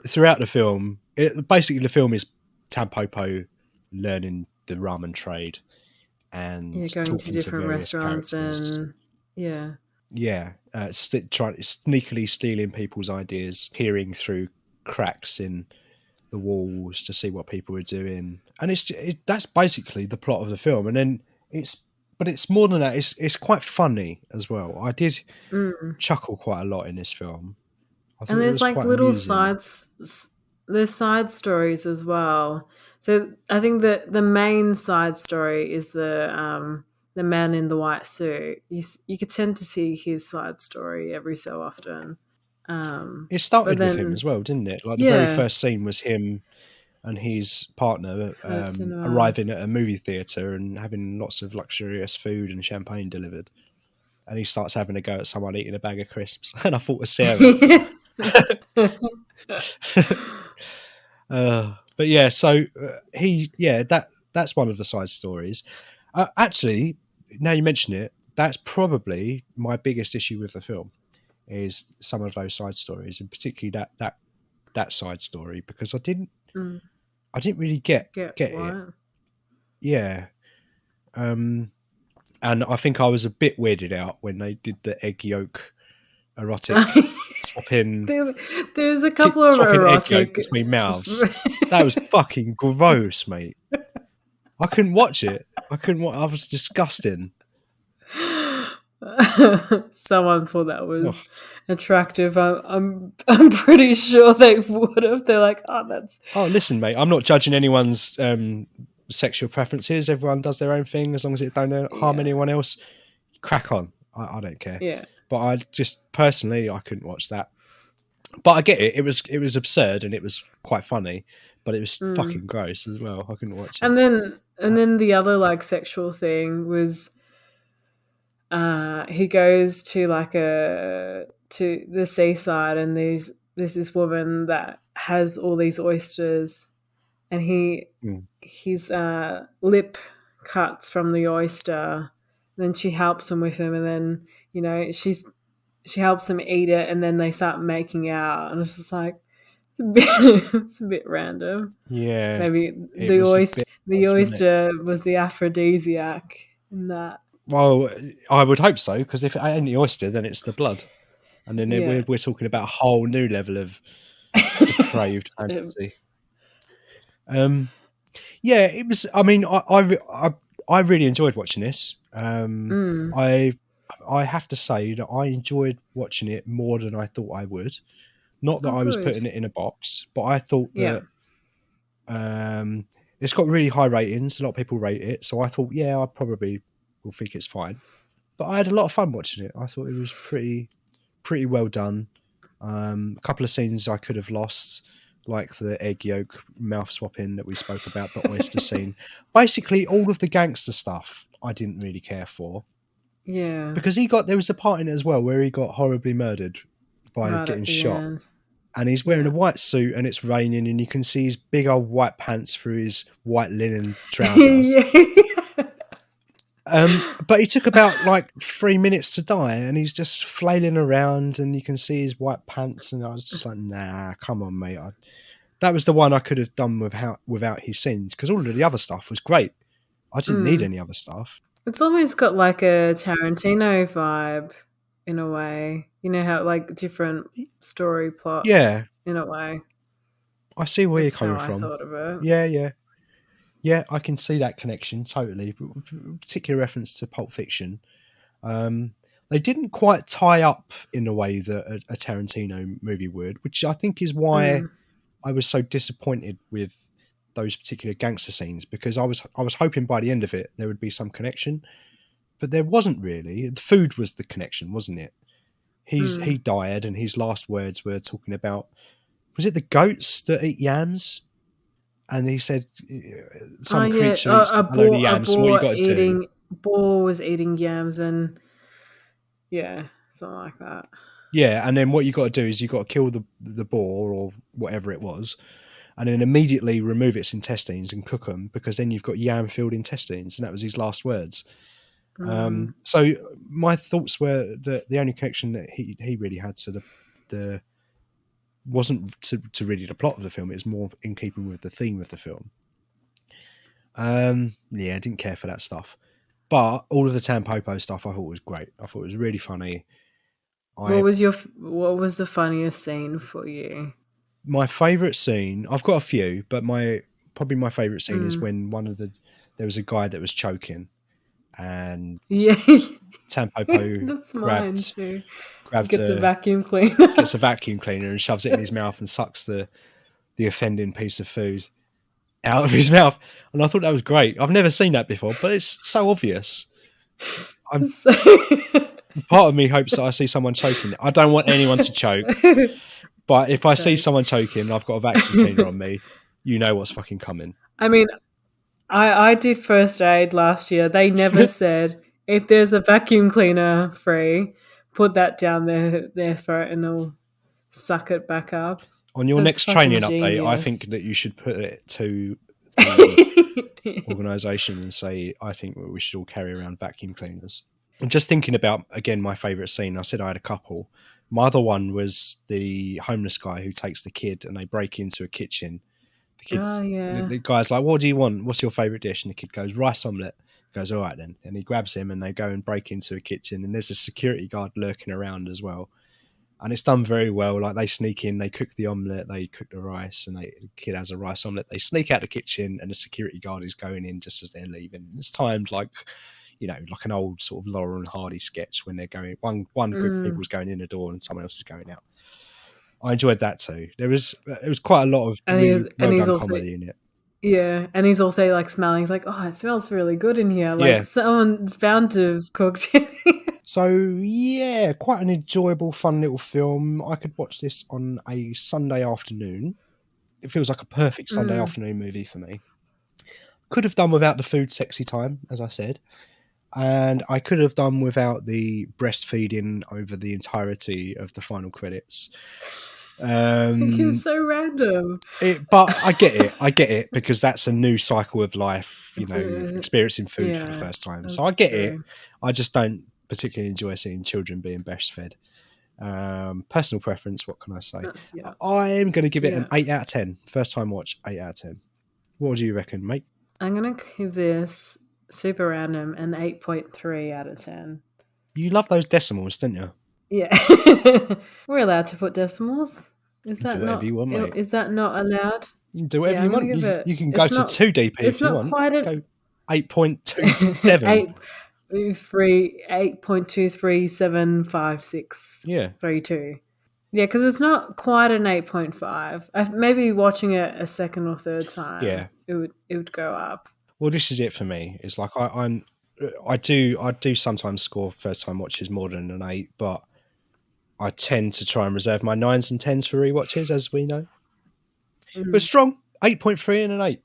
throughout the film, basically the film is Tampopo learning the ramen trade and going to different restaurants characters. and sneakily stealing people's ideas, peering through cracks in the walls to see what people are doing, and that's basically the plot of the film. And then it's more than that. It's quite funny as well. I did chuckle quite a lot in this film. And there's like little there's side stories as well. So I think that the main side story is the man in the white suit. You could tend to see his side story every so often. It started with him as well, didn't it? Like the very first scene was him and his partner arriving at a movie theatre and having lots of luxurious food and champagne delivered. And he starts having a go at someone eating a bag of crisps. And I thought it was Sarah. But yeah, so that's one of the side stories. Actually, now you mention it, that's probably my biggest issue with the film. Is some of those side stories, and particularly that side story, because I didn't really get it. Yeah, and I think I was a bit weirded out when they did the egg yolk erotic swapping. There's a couple of erotic egg yolk between mouths. That was fucking gross, mate. I couldn't watch it. I was disgusting. Someone thought that was attractive. I'm pretty sure they would have. They're like, that's. Oh, listen, mate. I'm not judging anyone's sexual preferences. Everyone does their own thing as long as it don't harm anyone else. Crack on. I don't care. Yeah. But I just personally, I couldn't watch that. But I get it. It was absurd and it was quite funny, but it was fucking gross as well. I couldn't watch it. And then the other like sexual thing was. He goes to to the seaside, and there's this woman that has all these oysters, and his lip cuts from the oyster. Then she helps him with him, and then she helps him eat it, and then they start making out, and it's just like it's a bit random. Yeah, maybe the oyster was the aphrodisiac in that. Well, I would hope so, because if it ain't the oyster, then it's the blood. And then we're talking about a whole new level of depraved fantasy. It was. I mean, I really enjoyed watching this. I have to say that I enjoyed watching it more than I thought I would. Not that I was putting it in a box, but I thought that it's got really high ratings. A lot of people rate it, so I thought, I probably will think it's fine. But I had a lot of fun watching it. I thought it was pretty well done. A couple of scenes I could have lost, like the egg yolk mouth swapping that we spoke about, the oyster scene. Basically, all of the gangster stuff I didn't really care for. Yeah, because there was a part in it as well where he got horribly murdered by getting shot. End. And he's wearing a white suit and it's raining and you can see his big old white pants through his white linen trousers. But he took about 3 minutes to die and he's just flailing around and you can see his white pants, and I was just like, nah, come on, mate. That was the one I could have done without his scenes, because all of the other stuff was great. I didn't need any other stuff. It's almost got like a Tarantino vibe in a way. You know how different story plots in a way. I see where you're coming from. I thought of it. Yeah. Yeah, I can see that connection totally. Particular reference to Pulp Fiction. They didn't quite tie up in the way that a Tarantino movie would, which I think is why I was so disappointed with those particular gangster scenes, because I was hoping by the end of it there would be some connection, but there wasn't really. The food was the connection, wasn't it? He died, and his last words were talking about, was it the goats that eat yams? And he said, some creature eats a load of yams, so what you got to do? Boar was eating yams, and something like that. Yeah, and then what you got to do is you got to kill the boar or whatever it was, and then immediately remove its intestines and cook them, because then you've got yam-filled intestines, and that was his last words. So my thoughts were that the only connection that he really had to the wasn't to really the plot of the film. It was more in keeping with the theme of the film. I didn't care for that stuff, but all of the Tampopo stuff I thought was great. I thought it was really funny. What was the funniest scene for you? My favourite scene, I've got a few, but probably my favourite scene is when there was a guy that was choking, and Tampopo that's mine too. Gets a vacuum cleaner. Gets a vacuum cleaner and shoves it in his mouth and sucks the offending piece of food out of his mouth. And I thought that was great. I've never seen that before, but it's so obvious. Part of me hopes that I see someone choking. I don't want anyone to choke, but if I see someone choking and I've got a vacuum cleaner on me, you know what's fucking coming. I mean, I did first aid last year. They never said, if there's a vacuum cleaner free, put that down their throat and they'll suck it back up. On your next training update, I think that you should put it to the organisation and say, I think we should all carry around vacuum cleaners. I'm just thinking about, again, my favourite scene. I said I had a couple. My other one was the homeless guy who takes the kid and they break into a kitchen. The guy's like, what do you want? What's your favourite dish? And the kid goes, rice omelette. Goes, all right then. And he grabs him and they go and break into a kitchen, and there's a security guard lurking around as well. And it's done very well. Like, they sneak in, they cook the omelette, they cook the rice, and the kid has a rice omelette. They sneak out the kitchen and the security guard is going in just as they're leaving. It's timed like, like an old sort of Laurel and Hardy sketch when they're going, one group of people is going in the door and someone else is going out. I enjoyed that too. There was quite a lot of comedy in it. Yeah, and he's also like smelling. He's like, oh, it smells really good in here. Like someone's bound to have cooked it. So yeah, quite an enjoyable, fun little film. I could watch this on a Sunday afternoon. It feels like a perfect Sunday afternoon movie for me. Could have done without the food sexy time, as I said. And I could have done without the breastfeeding over the entirety of the final credits. It's so random. But I get it because that's a new cycle of life, experiencing food for the first time. So I get it. I just don't particularly enjoy seeing children being breastfed. Personal preference, what can I say? I am going to give it an 8 out of 10. First time watch, 8 out of 10. What do you reckon, mate? I'm going to give this super random an 8.3 out of 10. You love those decimals, don't you? Yeah. We're allowed to put decimals. Is that do whatever you want, mate. Is that not allowed? You can do whatever you want. You can go to 2DP if you want. Go 8.27. 8.23756. Yeah. 32. Yeah, because it's not quite an 8.5. Maybe watching it a second or third time. Yeah. It would go up. Well, this is it for me. It's like I do sometimes score first time watches more than an 8, but I tend to try and reserve my 9s and 10s for rewatches, as we know. But strong, 8.3 and an 8.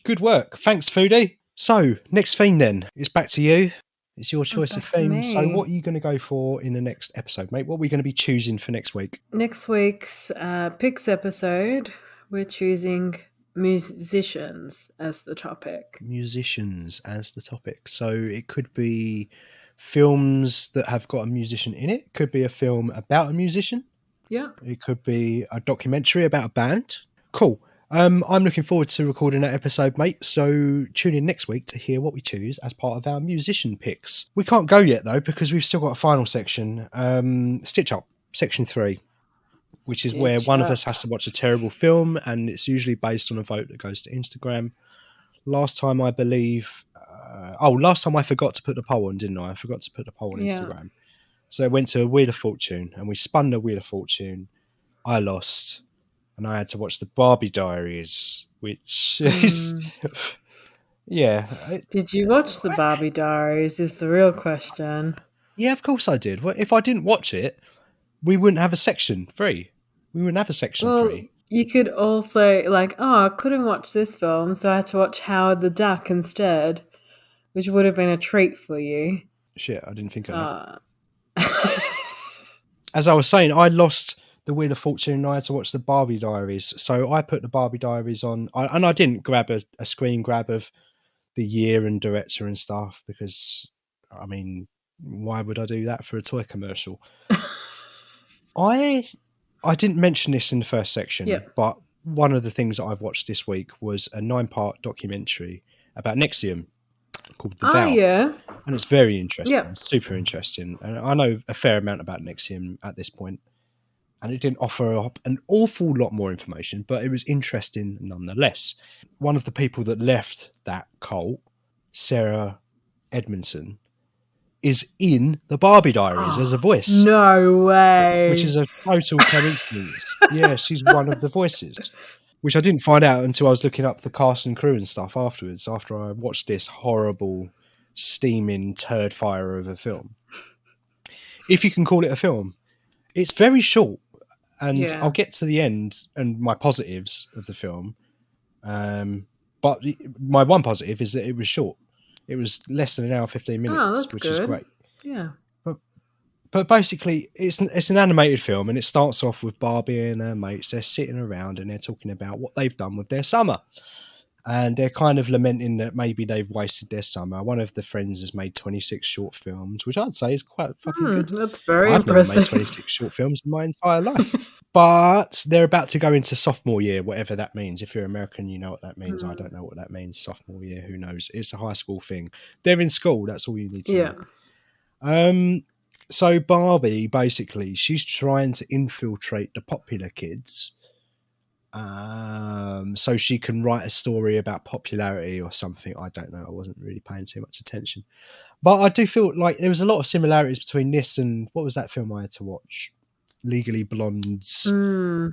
Good work. Thanks, Foodie. So, next theme then. It's back to you. It's your choice of theme. So what are you going to go for in the next episode, mate? What are we going to be choosing for next week? Next week's Picks episode, we're choosing musicians as the topic. Musicians as the topic. So it could be films that have got a musician in it. Could be a film about a musician. Yeah. It could be a documentary about a band. Cool. I'm looking forward to recording that episode, mate. So tune in next week to hear what we choose as part of our musician picks. We can't go yet, though, because we've still got a final section. Stitch Up, section 3, which is where one of us has to watch a terrible film, and it's usually based on a vote that goes to Instagram. Last time, I believe, last time I forgot to put the poll on, didn't I? I forgot to put the poll on Instagram. So I went to a Wheel of Fortune, and we spun the Wheel of Fortune. I lost, and I had to watch the Barbie Diaries, which is... Yeah. Did you watch the Barbie Diaries is the real question. Yeah, of course I did. Well, if I didn't watch it, we wouldn't have a section 3. We wouldn't have a section 3. You could also, like, I couldn't watch this film, so I had to watch Howard the Duck instead, which would have been a treat for you. Shit, I didn't think of that. As I was saying, I lost the Wheel of Fortune and I had to watch the Barbie Diaries. So I put the Barbie Diaries on, and I didn't grab a screen grab of the year and director and stuff because, I mean, why would I do that for a toy commercial? I didn't mention this in the first section, but one of the things that I've watched this week was a 9-part documentary about Nexium called The Vow. Yeah. And it's very interesting, super interesting. And I know a fair amount about Nexium at this point, and it didn't offer up an awful lot more information, but it was interesting nonetheless. One of the people that left that cult, Sarah Edmondson, is in the Barbie Diaries as a voice. No way. Which is a total coincidence. Yeah, she's one of the voices. Which I didn't find out until I was looking up the cast and crew and stuff afterwards, after I watched this horrible, steaming turd fire of a film. If you can call it a film. It's very short. And I'll get to the end and my positives of the film. But my one positive is that it was short. It was less than an hour, 15 minutes, which is great. Yeah. But basically, it's an animated film, and it starts off with Barbie and her mates. They're sitting around and they're talking about what they've done with their summer. And they're kind of lamenting that maybe they've wasted their summer. One of the friends has made 26 short films, which I'd say is quite fucking good. That's very I've impressive. never made 26 short films in my entire life. But they're about to go into sophomore year, whatever that means. If you're American, you know what that means. I don't know what that means. Sophomore year, who knows? It's a high school thing. They're in school. That's all you need to know. So Barbie, basically, she's trying to infiltrate the popular kids so she can write a story about popularity or something. I don't know. I wasn't really paying too much attention. But I do feel like there was a lot of similarities between this and what was that film I had to watch? Legally Blondes.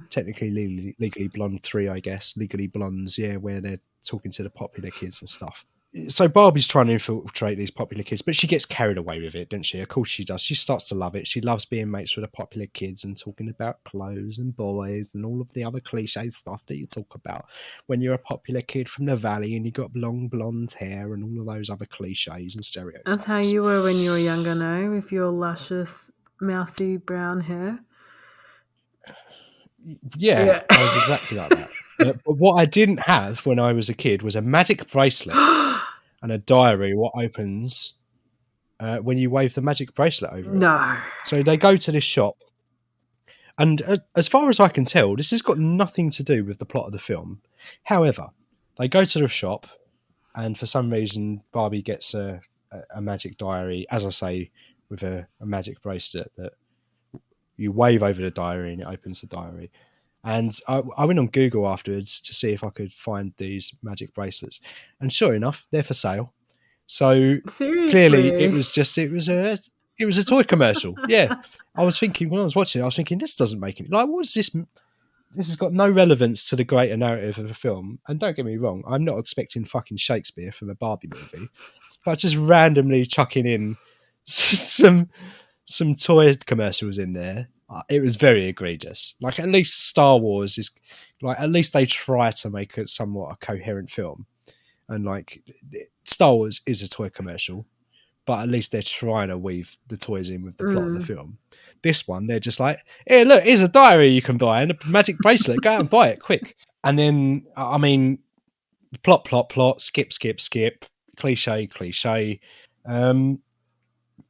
Technically Legally Blonde 3, I guess. Legally Blondes, yeah, where they're talking to the popular kids and stuff. So Barbie's trying to infiltrate these popular kids, but she gets carried away with it, doesn't she? Of course she does. She starts to love it. She loves being mates with the popular kids and talking about clothes and boys and all of the other cliche stuff that you talk about when you're a popular kid from the valley and you got long blonde hair and all of those other cliches and stereotypes. That's how you were when you were younger, no? With your luscious, mousy brown hair. Yeah. I was exactly like that. But what I didn't have when I was a kid was a magic bracelet and a diary. What opens when you wave the magic bracelet over it. No. So they go to this shop, and as far as I can tell, this has got nothing to do with the plot of the film. However, they go to the shop, and for some reason, Barbie gets a magic diary, as I say, with a magic bracelet that you wave over the diary and it opens the diary. And I went on Google afterwards to see if I could find these magic bracelets. And sure enough, they're for sale. So Seriously? Clearly it was a toy commercial. Yeah. I was thinking, when I was watching it, I was thinking, this doesn't make it. Like, what is this? This has got no relevance to the greater narrative of the film. And don't get me wrong, I'm not expecting fucking Shakespeare from a Barbie movie. But just randomly chucking in some toy commercials in there. It was very egregious. Like, at least Star Wars is like, at least they try to make it somewhat a coherent film. And like, Star Wars is a toy commercial, but at least they're trying to weave the toys in with the plot of the film. This one, they're just like, hey, look, here's a diary you can buy and a magic bracelet. Go out and buy it quick. And then, I mean, plot, skip, cliche.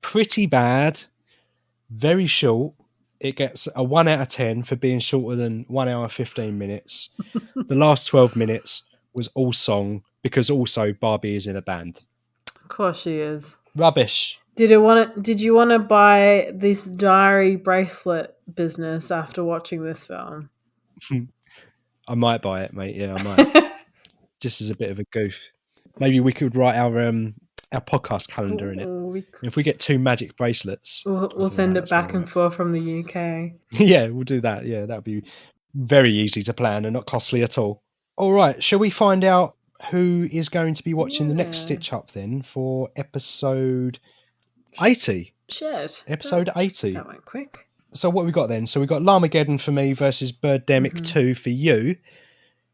Pretty bad, very short. It gets a 1 out of 10 for being shorter than 1 hour 15 minutes. The last 12 minutes was all song because also Barbie is in a band. Of course she is. Rubbish. Did you want to buy this diary bracelet business after watching this film? I might buy it, mate. Yeah, I might. Just as a bit of a goof. Maybe we could write our our podcast calendar in it. Ooh, If we get 2 magic bracelets, we'll send it back and forth from the UK. Yeah, we'll do that. Yeah, that'd be very easy to plan and not costly at all. All right, shall we find out who is going to be watching the next Stitch Up then for episode 80? Shit. Episode 80. That went quick. So what we got then? So we got Llamageddon for me versus Birdemic 2 for you.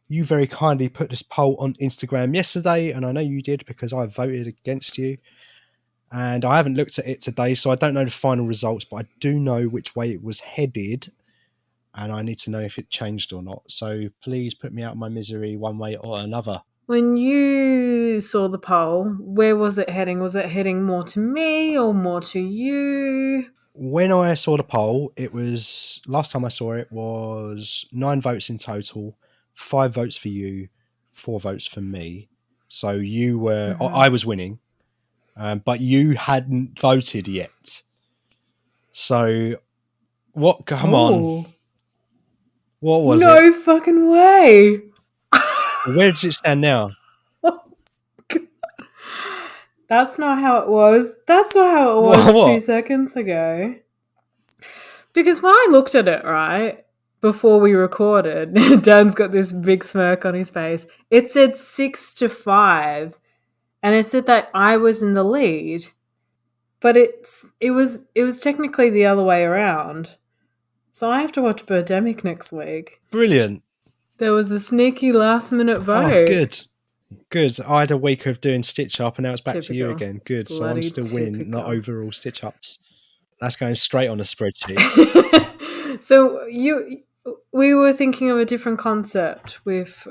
You very kindly put this poll on Instagram yesterday, and I know you did because I voted against you. And I haven't looked at it today, so I don't know the final results, but I do know which way it was headed, and I need to know if it changed or not. So please put me out of my misery one way or another. When you saw the poll, where was it heading? Was it heading more to me or more to you? When I saw the poll, it was, last time I saw it was 9 votes in total, 5 votes for you, 4 votes for me. So you were, I was winning, but you hadn't voted yet. So what, come on. What was it? No fucking way. Where does it stand now? That's not how it was. That's not how it was what? 2 seconds ago. Because when I looked at it, right, before we recorded, Dan's got this big smirk on his face. It said 6-5, and it said that I was in the lead. But it was technically the other way around. So I have to watch Birdemic next week. Brilliant. There was a sneaky last-minute vote. Oh, good. Good. I had a week of doing Stitch Up, and now it's back to you again. Good. Bloody so I'm still winning, not overall Stitch Ups. That's going straight on a spreadsheet. So we were thinking of a different concept with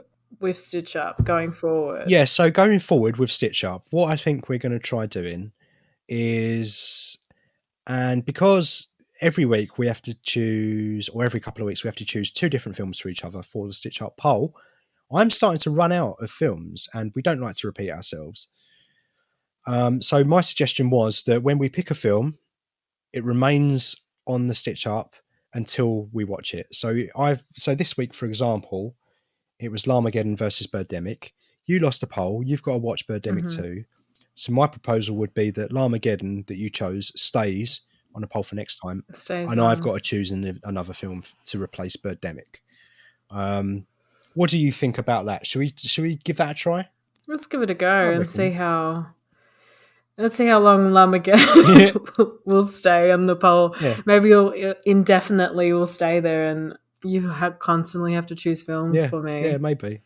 Stitch Up going forward. Yeah. So going forward with Stitch Up, what I think we're going to try doing is, and because every week we have to choose, or every couple of weeks we have to choose 2 different films for each other for the Stitch Up poll. I'm starting to run out of films, and we don't like to repeat ourselves. So my suggestion was that when we pick a film, it remains on the Stitch Up until we watch it. So this week, for example, it was Llamageddon versus Birdemic. You lost the poll. You've got to watch Birdemic 2. So my proposal would be that Llamageddon that you chose stays on a poll for next time, and I've got to choose another film to replace Birdemic. What do you think about that? Should we give that a try? Let's give it a go and see how. Let's see how long Llamageddon will stay on the poll. Yeah. Maybe you'll indefinitely will stay there, and you constantly have to choose films for me. Yeah, maybe.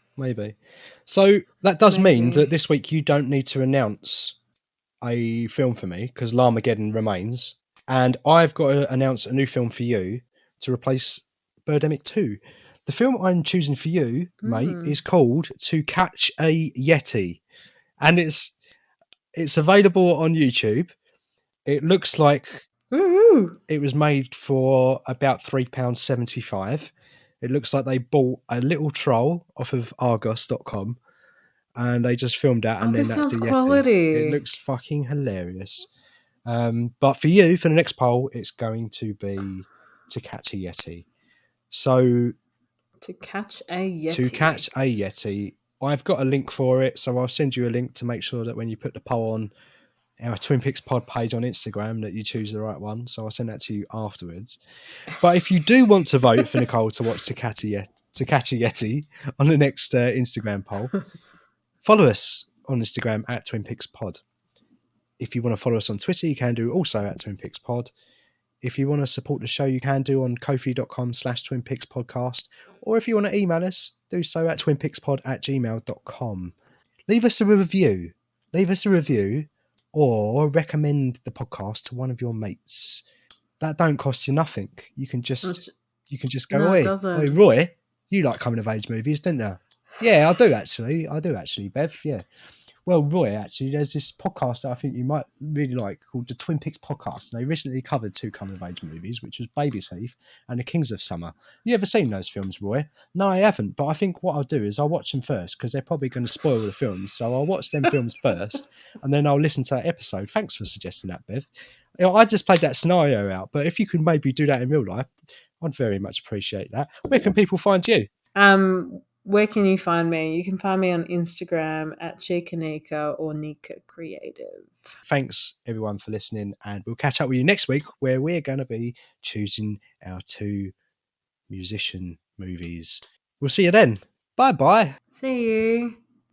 So that does mean that this week you don't need to announce a film for me because Llamageddon remains, and I've got to announce a new film for you to replace Birdemic 2. The film I'm choosing for you, mate, is called To Catch a Yeti, and it's available on YouTube. It looks like it was made for about £3.75. It looks like they bought a little troll off of Argos.com and they just filmed that, and then that's a Yeti. Quality. It looks fucking hilarious. But for you, for the next poll, it's going to be To Catch a Yeti. So To Catch a Yeti. To Catch a Yeti. I've got a link for it, so I'll send you a link to make sure that when you put the poll on our Twin Peaks Pod page on Instagram that you choose the right one. So I'll send that to you afterwards. But if you do want to vote for Nicole to watch To Catch a Yeti on the next Instagram poll, follow us on Instagram at Twin Peaks Pod. If you want to follow us on Twitter, you can do also at Twin Peaks Pod. If you want to support the show, you can do on ko-fi.com/Twin Peaks Podcast. Or if you want to email us, do so at twinpeakspod@gmail.com. Leave us a review or recommend the podcast to one of your mates. That don't cost you nothing. You can just go away. Oh, Roy, you like coming of age movies, don't you? Yeah, I do actually, Bev. Yeah. Well, Roy, actually, there's this podcast that I think you might really like called the Twin Peaks Podcast. And they recently covered 2 coming-of-age movies, which was Baby Thief and The Kings of Summer. You ever seen those films, Roy? No, I haven't. But I think what I'll do is I'll watch them first because they're probably going to spoil the films. So I'll watch them films first and then I'll listen to that episode. Thanks for suggesting that, Bev. I just played that scenario out. But if you could maybe do that in real life, I'd very much appreciate that. Where can people find you? where can you find me? You can find me on Instagram at Chikanika or Nika Creative. Thanks everyone for listening, and we'll catch up with you next week where we're going to be choosing our 2 musician movies. We'll see you then. Bye bye. See you.